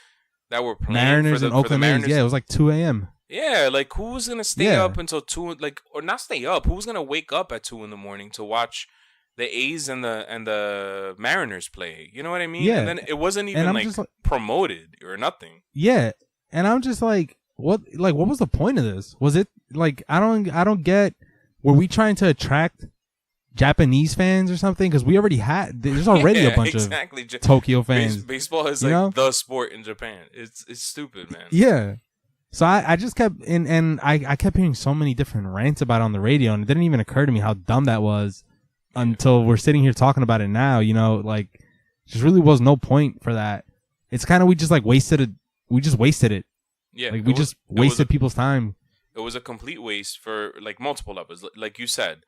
that were playing? Mariners and Oakland A's. Yeah, it was like 2 a.m. Yeah, like who was gonna stay up until 2? Like, or not stay up? Who was gonna wake up at 2 in the morning to watch the A's and the Mariners play? You know what I mean? Yeah. And then it wasn't even like promoted or nothing. Yeah, and I'm just like, what? Like, what was the point of this? Was it like I don't get? Were we trying to attract Japanese fans or something? Because we already had. There's already a bunch of Tokyo fans. Baseball is like the sport in Japan. It's stupid, man. Yeah. So I just kept and I kept hearing so many different rants about it on the radio, and it didn't even occur to me how dumb that was until we're sitting here talking about it now. You know, like, just really was no point for that. It's kind of we just wasted it. We just wasted it. Yeah, like we just wasted people's time. It was a complete waste for like multiple levels. Like you said,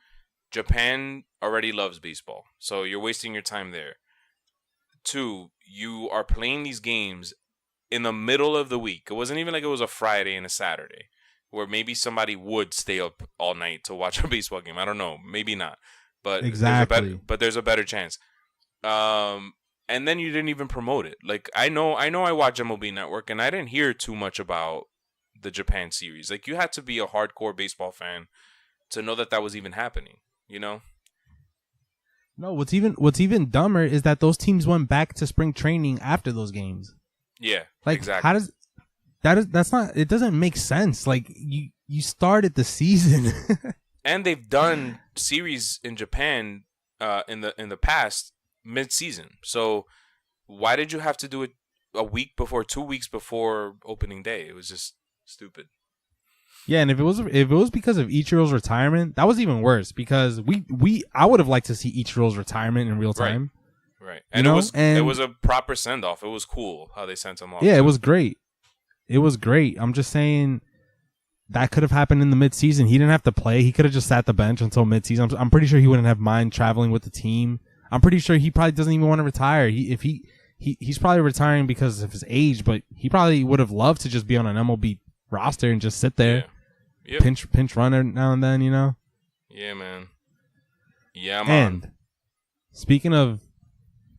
Japan already loves baseball, so you're wasting your time there. 2, you are playing these games in the middle of the week. It wasn't even like it was a Friday and a Saturday where maybe somebody would stay up all night to watch a baseball game. I don't know. Maybe not. But exactly. There's a better chance. And then you didn't even promote it. Like, I know I watch MLB Network, and I didn't hear too much about the Japan series. Like, you had to be a hardcore baseball fan to know that was even happening, you know? No, what's even dumber is that those teams went back to spring training after those games. Yeah, like, exactly. How does that's not, it doesn't make sense. Like, you started the season. And they've done series in Japan in the past mid-season. So why did you have to do it a week before, 2 weeks before opening day? It was just stupid. Yeah, and if it was because of Ichiro's retirement, that was even worse, because I would have liked to see Ichiro's retirement in real time. Right. And it was a proper send off. It was cool how they sent him off. Yeah, it was great. It was great. I'm just saying that could have happened in the midseason. He didn't have to play. He could have just sat the bench until midseason. I'm pretty sure he wouldn't have mind traveling with the team. I'm pretty sure he probably doesn't even want to retire. He's probably retiring because of his age, but he probably would have loved to just be on an MLB roster and just sit there. Yeah. Yep. Pinch runner now and then, you know? Yeah, man. Yeah, man. And speaking of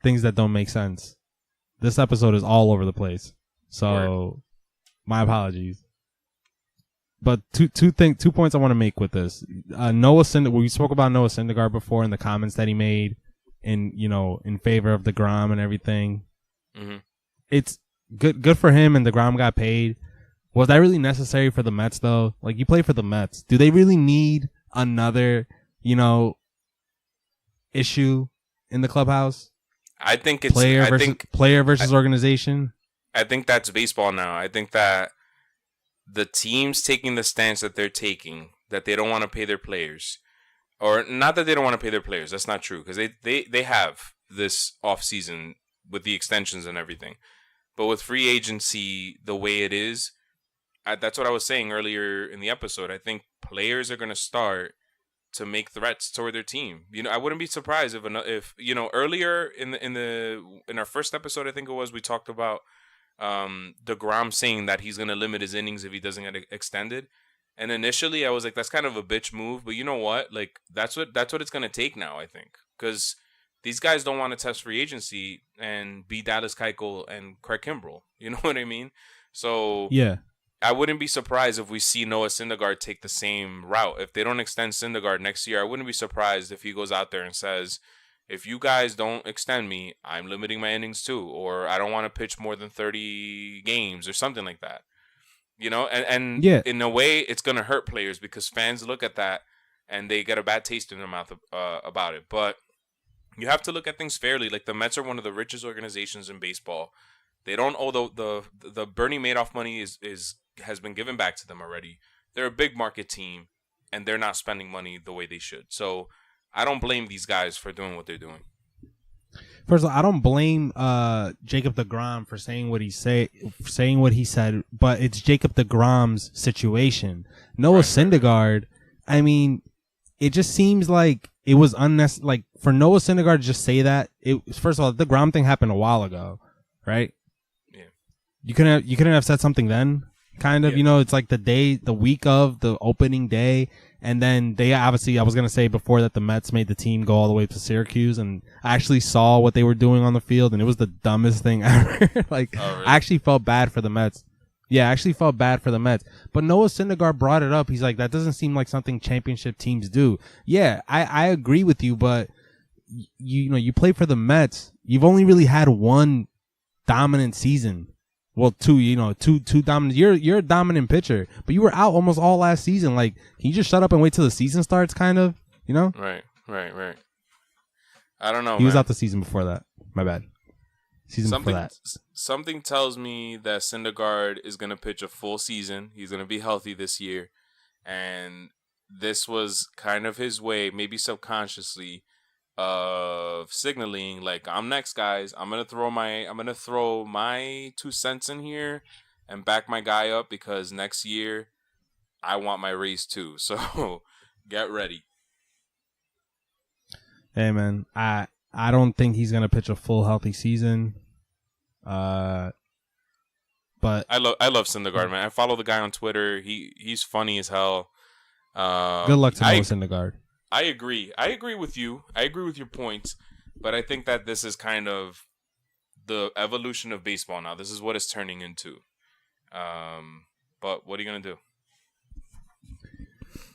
things that don't make sense, this episode is all over the place. So my apologies. But two points I want to make with this. We spoke about Noah Syndergaard before in the comments that he made in favor of Degrom and everything. Mm-hmm. It's good for him, and Degrom got paid. Was that really necessary for the Mets, though? Like, you play for the Mets. Do they really need another, issue in the clubhouse? I think it's player versus organization. I think that's baseball now. I think that the teams taking the stance that they're taking, that they don't want to pay their players, or not that they don't want to pay their players. That's not true, because they have this off season with the extensions and everything. But with free agency the way it is, that's what I was saying earlier in the episode. I think players are going to start to make threats toward their team. I wouldn't be surprised if earlier in our first episode, I think it was, we talked about Degrom saying that he's going to limit his innings if he doesn't get extended. And initially I was like, that's kind of a bitch move, but you know what? Like, that's what it's going to take now, I think, because these guys don't want to test free agency and be Dallas Keuchel and Craig Kimbrell. You know what I mean? So yeah, I wouldn't be surprised if we see Noah Syndergaard take the same route. If they don't extend Syndergaard next year, I wouldn't be surprised if he goes out there and says, if you guys don't extend me, I'm limiting my innings too, or I don't want to pitch more than 30 games or something like that. And yeah, in a way, it's going to hurt players because fans look at that and they get a bad taste in their mouth about it. But you have to look at things fairly. Like, the Mets are one of the richest organizations in baseball. They don't owe the Bernie Madoff money has been given back to them already. They're a big market team, and they're not spending money the way they should. So I don't blame these guys for doing what they're doing. First of all, I don't blame Jacob Degrom for saying what he said, but it's Jacob Degrom's situation. Noah Syndergaard, I mean, it just seems like it was unnecessary. Like for Noah Syndergaard to just say that, first of all, the Degrom thing happened a while ago, right? Yeah. You couldn't have said something then, kind of. Yeah. It's like the week of the opening day. And then I was going to say before that the Mets made the team go all the way to Syracuse, and I actually saw what they were doing on the field, and it was the dumbest thing ever. Really? I actually felt bad for the Mets. Yeah, I actually felt bad for the Mets. But Noah Syndergaard brought it up. He's like, that doesn't seem like something championship teams do. Yeah, I agree with you, but you play for the Mets. You've only really had one dominant season. Well, two dominant. You're a dominant pitcher, but you were out almost all last season. Like, can you just shut up and wait till the season starts? Kind of, Right. I don't know. He was out the season before that. My bad. Before that. Something tells me that Syndergaard is going to pitch a full season. He's going to be healthy this year, and this was kind of his way, maybe subconsciously, of signaling like, I'm next, guys. I'm gonna throw my 2 cents in here and back my guy up, because next year I want my raise too. So get ready. Hey man, I don't think he's gonna pitch a full healthy season. But I love Syndergaard, man. I follow the guy on Twitter. He's funny as hell. Good luck to Noah Syndergaard. I agree. I agree with you. I agree with your points, but I think that this is kind of the evolution of baseball now. This is what it's turning into. But what are you gonna do?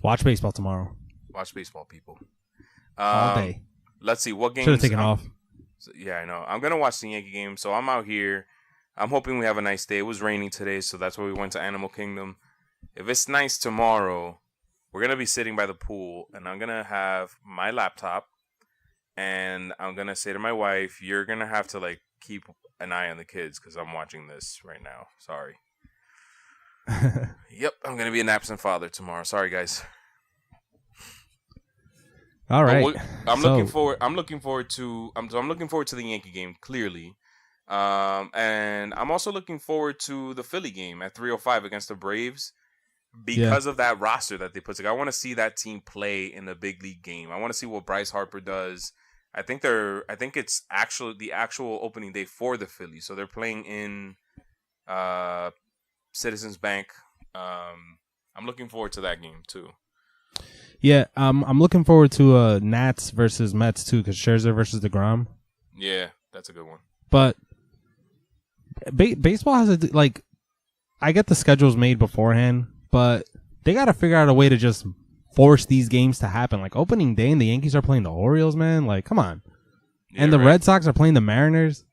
Watch baseball tomorrow. Watch baseball, people. All day. Let's see what games. Should have taken off. Yeah, I know. I'm gonna watch the Yankee game, so I'm out here. I'm hoping we have a nice day. It was raining today, so that's why we went to Animal Kingdom. If it's nice tomorrow, we're going to be sitting by the pool, and I'm going to have my laptop, and I'm going to say to my wife, you're going to have to, like, keep an eye on the kids because I'm watching this right now. Sorry. Yep, I'm going to be an absent father tomorrow. Sorry, guys. All right. I'm looking forward to the Yankee game, clearly. And I'm also looking forward to the Philly game at 3:05 against the Braves. Because of that roster that they put together. I want to see that team play in a big league game. I want to see what Bryce Harper does. I think it's actually the actual opening day for the Phillies. So they're playing in Citizens Bank. I'm looking forward to that game too. Yeah, I'm looking forward to Nats versus Mets too, because Scherzer versus DeGrom. Yeah, that's a good one. But baseball has I get the schedules made beforehand, but they got to figure out a way to just force these games to happen. Like opening day and the Yankees are playing the Orioles, man. Like, come on. Yeah, and the Red Sox are playing the Mariners.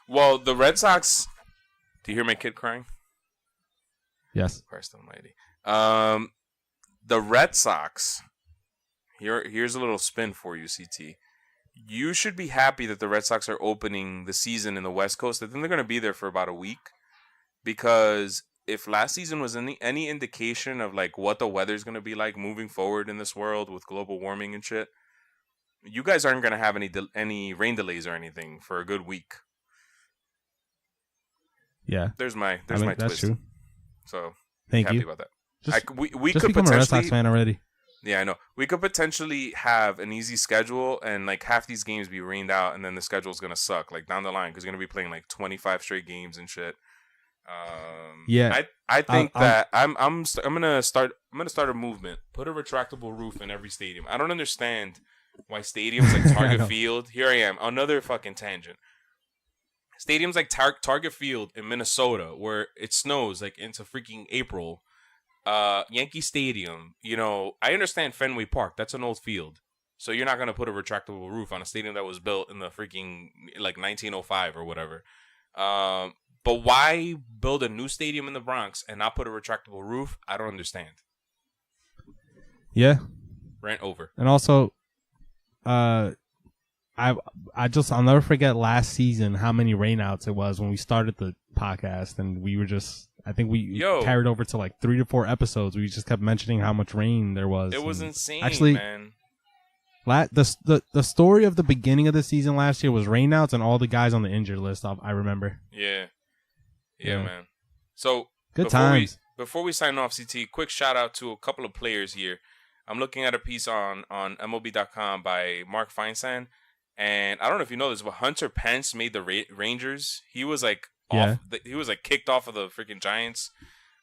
Well, the Red Sox... Do you hear my kid crying? Yes. Christ almighty. The Red Sox... Here's a little spin for you, CT. You should be happy that the Red Sox are opening the season in the West Coast. I think they're going to be there for about a week. Because... if last season was any indication of like what the weather's going to be like moving forward in this world with global warming and shit, you guys aren't going to have any rain delays or anything for a good week. Yeah. There's my that's twist. True. So thank happy you about that. We could become a Red Sox fan already. Yeah, I know. We could potentially have an easy schedule and like half these games be rained out, and then the schedule's going to suck like down the line because you're going to be playing like 25 straight games and shit. Yeah, I think that I'm gonna start a movement. Put a retractable roof in every stadium. I don't understand why stadiums like Target Field. Here I am, another fucking tangent. Stadiums like Target Field in Minnesota, where it snows like into freaking April. Yankee Stadium. I understand Fenway Park. That's an old field, so you're not gonna put a retractable roof on a stadium that was built in the freaking like 1905 or whatever. But why build a new stadium in the Bronx and not put a retractable roof? I don't understand. Yeah. Rant over. And also, I'll never forget last season how many rainouts it was when we started the podcast, and we were I think we carried over to like 3 to 4 episodes. We just kept mentioning how much rain there was. It was insane, actually, man. The story of the beginning of the season last year was rainouts and all the guys on the injured list. I remember. Yeah, man. So good times. Before we sign off, CT, quick shout out to a couple of players here. I'm looking at a piece on MLB.com by Mark Feinsand, and I don't know if you know this, but Hunter Pence made the Rangers. He was like he was like kicked off of the freaking Giants.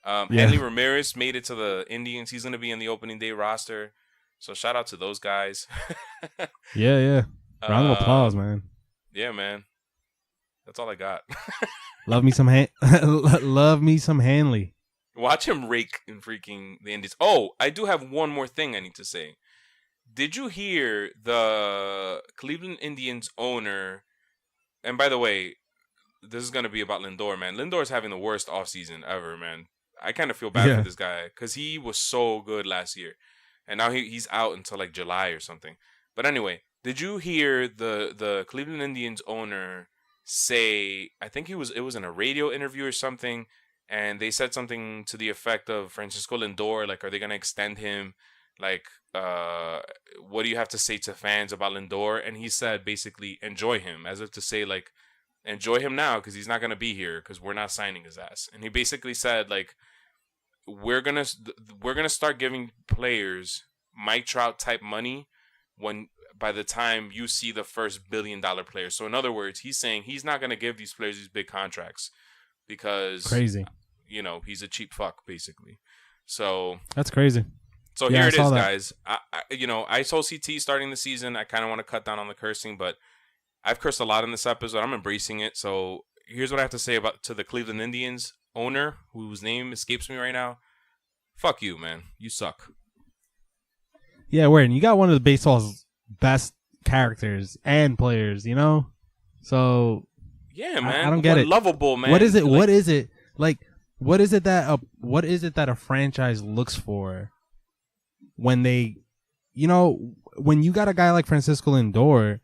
Hanley Ramirez made it to the Indians. He's going to be in the opening day roster. So shout out to those guys. yeah. Round of applause, man. Yeah, man. That's all I got. Love me some Hanley. Watch him rake in freaking the Indians. Oh, I do have one more thing I need to say. Did you hear the Cleveland Indians owner? And by the way, this is going to be about Lindor, man. Lindor's having the worst offseason ever, man. I kind of feel bad for this guy because he was so good last year. And now he's out until like July or something. But anyway, did you hear the Cleveland Indians owner say, I think it was in a radio interview or something, and they said something to the effect of Francisco Lindor, like, are they going to extend him? Like, what do you have to say to fans about Lindor? And he said, basically, enjoy him, as if to say, like, enjoy him now because he's not going to be here because we're not signing his ass. And he basically said, like, we're gonna start giving players Mike Trout type money by the time you see the first $1 billion player. So in other words, he's saying he's not gonna give these players these big contracts because crazy, he's a cheap fuck basically. So that's crazy. So here it is, guys. I told CT starting the season I kind of want to cut down on the cursing, but I've cursed a lot in this episode. I'm embracing it. So here's what I have to say to the Cleveland Indians owner, whose name escapes me right now. Fuck you, man. You suck. Yeah, weird. You got one of the baseball's best characters and players, So yeah, man. I don't get it. Lovable, man. What is it? Like, what is it? Like, what is it that a franchise looks for when they, when you got a guy like Francisco Lindor,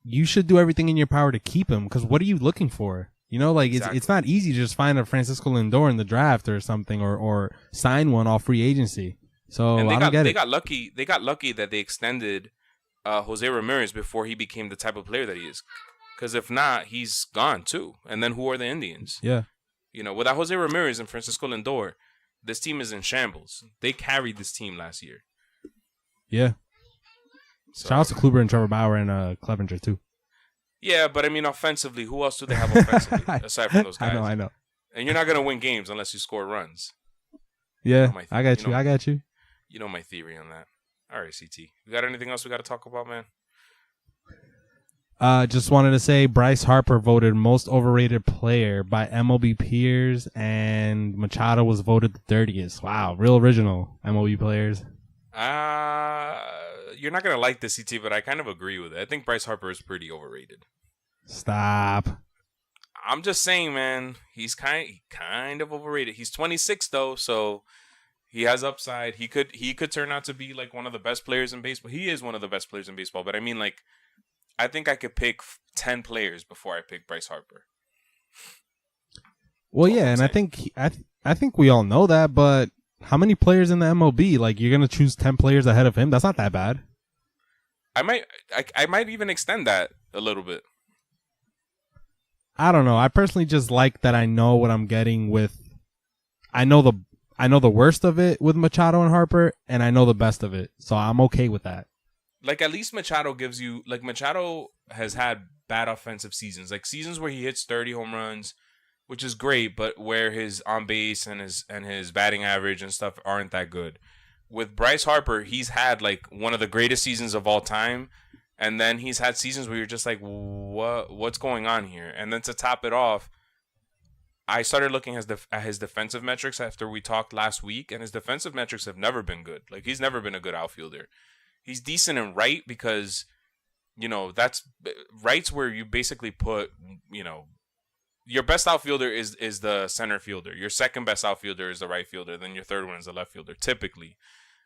you should do everything in your power to keep him. Because what are you looking for? Exactly. It's not easy to just find a Francisco Lindor in the draft or something, or sign one off free agency. So I don't get it. They got lucky. They got lucky that they extended Jose Ramirez before he became the type of player that he is. Because if not, he's gone too. And then who are the Indians? Yeah. Without Jose Ramirez and Francisco Lindor, this team is in shambles. They carried this team last year. Yeah. So. Shout out to Kluber and Trevor Bauer and Clevenger too. Yeah, but I mean, offensively, who else do they have offensively aside from those guys? I know. And you're not going to win games unless you score runs. Yeah, I got you. You know my theory on that. All right, CT. You got anything else we got to talk about, man? Just wanted to say Bryce Harper voted most overrated player by MLB peers, and Machado was voted the 30th. Wow, real original MLB players. You're not going to like this, CT, but I kind of agree with it. I think Bryce Harper is pretty overrated. Stop. I'm just saying, man, he's kind of overrated. He's 26 though, so he has upside. He could turn out to be like one of the best players in baseball. He is one of the best players in baseball, but I mean, like, I think I could pick 10 players before I pick Bryce Harper. Well, yeah, and I think we all know that, but how many players in the MLB? Like, you're gonna choose 10 players ahead of him? That's not that bad. I might even extend that a little bit. I don't know. I personally just like that I know what I'm getting with. I know the worst of it with Machado and Harper, and I know the best of it, so I'm okay with that. Like, at least Machado gives you, like, Machado has had bad offensive seasons, like seasons where he hits 30 home runs, which is great, but where his on base and his batting average and stuff aren't that good. With Bryce Harper, he's had like one of the greatest seasons of all time, and then he's had seasons where you're just like, what's going on here? And then to top it off, I started looking at his defensive metrics after we talked last week, and his defensive metrics have never been good. Like, he's never been a good outfielder. He's decent in right because, that's right's where you basically put, your best outfielder is the center fielder. Your second best outfielder is the right fielder. Then your third one is the left fielder, typically.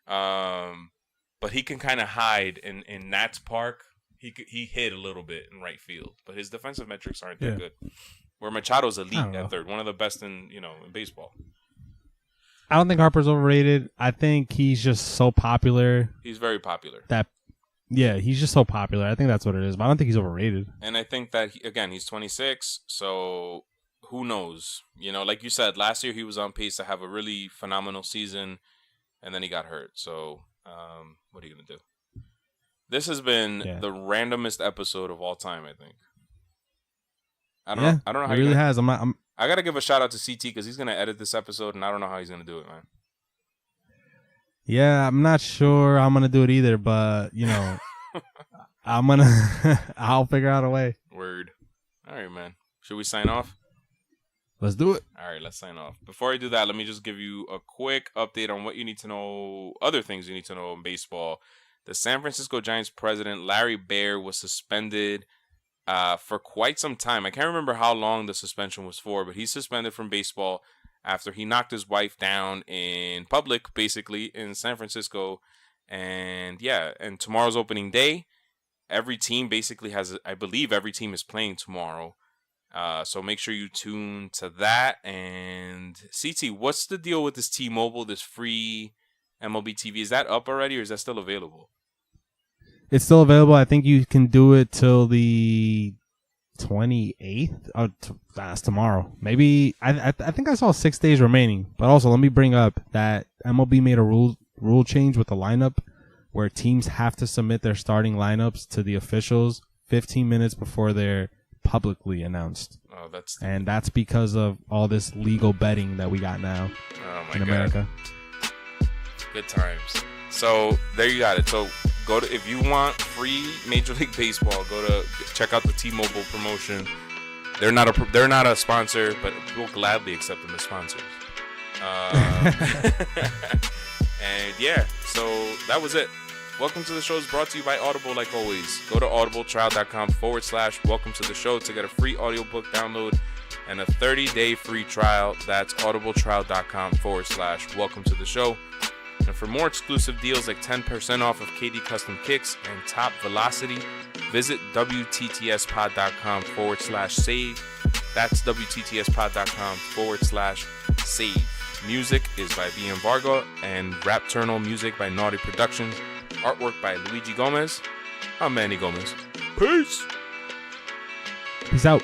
But he can kind of hide in Nats Park. He hit a little bit in right field, but his defensive metrics aren't that good. Where Machado's elite at third, one of the best in baseball. I don't think Harper's overrated. I think he's just so popular. He's very popular. That Yeah, he's just so popular. I think that's what it is. But I don't think he's overrated. And I think that, he's 26, so who knows? You know, like you said, last year he was on pace to have a really phenomenal season, and then he got hurt. So, what are you going to do? This has been the randomest episode of all time, I think. I don't know how it really has. I got to give a shout out to CT because he's going to edit this episode, and I don't know how he's going to do it, man. Yeah, I'm not sure I'm going to do it either, but, you know, I'll figure out a way. Word. All right, man. Should we sign off? Let's do it. All right, let's sign off. Before I do that, let me just give you a quick update on what you need to know, other things you need to know in baseball. The San Francisco Giants president, Larry Baer, was suspended for quite some time. I can't remember how long the suspension was for, but he's suspended from baseball after he knocked his wife down in public, basically, in San Francisco. And and tomorrow's opening day. Every team basically I believe every team is playing tomorrow. So make sure you tune to that. And CT, what's the deal with this T-Mobile, this free MLB TV? Is that up already or is that still available? It's still available. I think you can do it till the 28th. Oh, that's tomorrow. Maybe I think I saw 6 days remaining. But also, let me bring up that MLB made a rule change with the lineup where teams have to submit their starting lineups to the officials 15 minutes before they're publicly announced. Oh, that's because of all this legal betting that we got now in America. Good times. So there you got it. So if you want free Major League Baseball, check out the T-Mobile promotion. They're not a sponsor, but we'll gladly accept them as sponsors. And so that was it. Welcome to the Show is brought to you by Audible, like always. Go to audibletrial.com/welcome to the show to get a free audiobook download and a 30-day free trial. That's audibletrial.com/welcome to the show. And for more exclusive deals like 10% off of KD Custom Kicks and Top Velocity, visit WTTSpod.com/save. That's WTTSpod.com/save. Music is by BM Varga and Rapturnal music by Naughty Productions. Artwork by Luigi Gomez. I'm Manny Gomez. Peace. Peace out.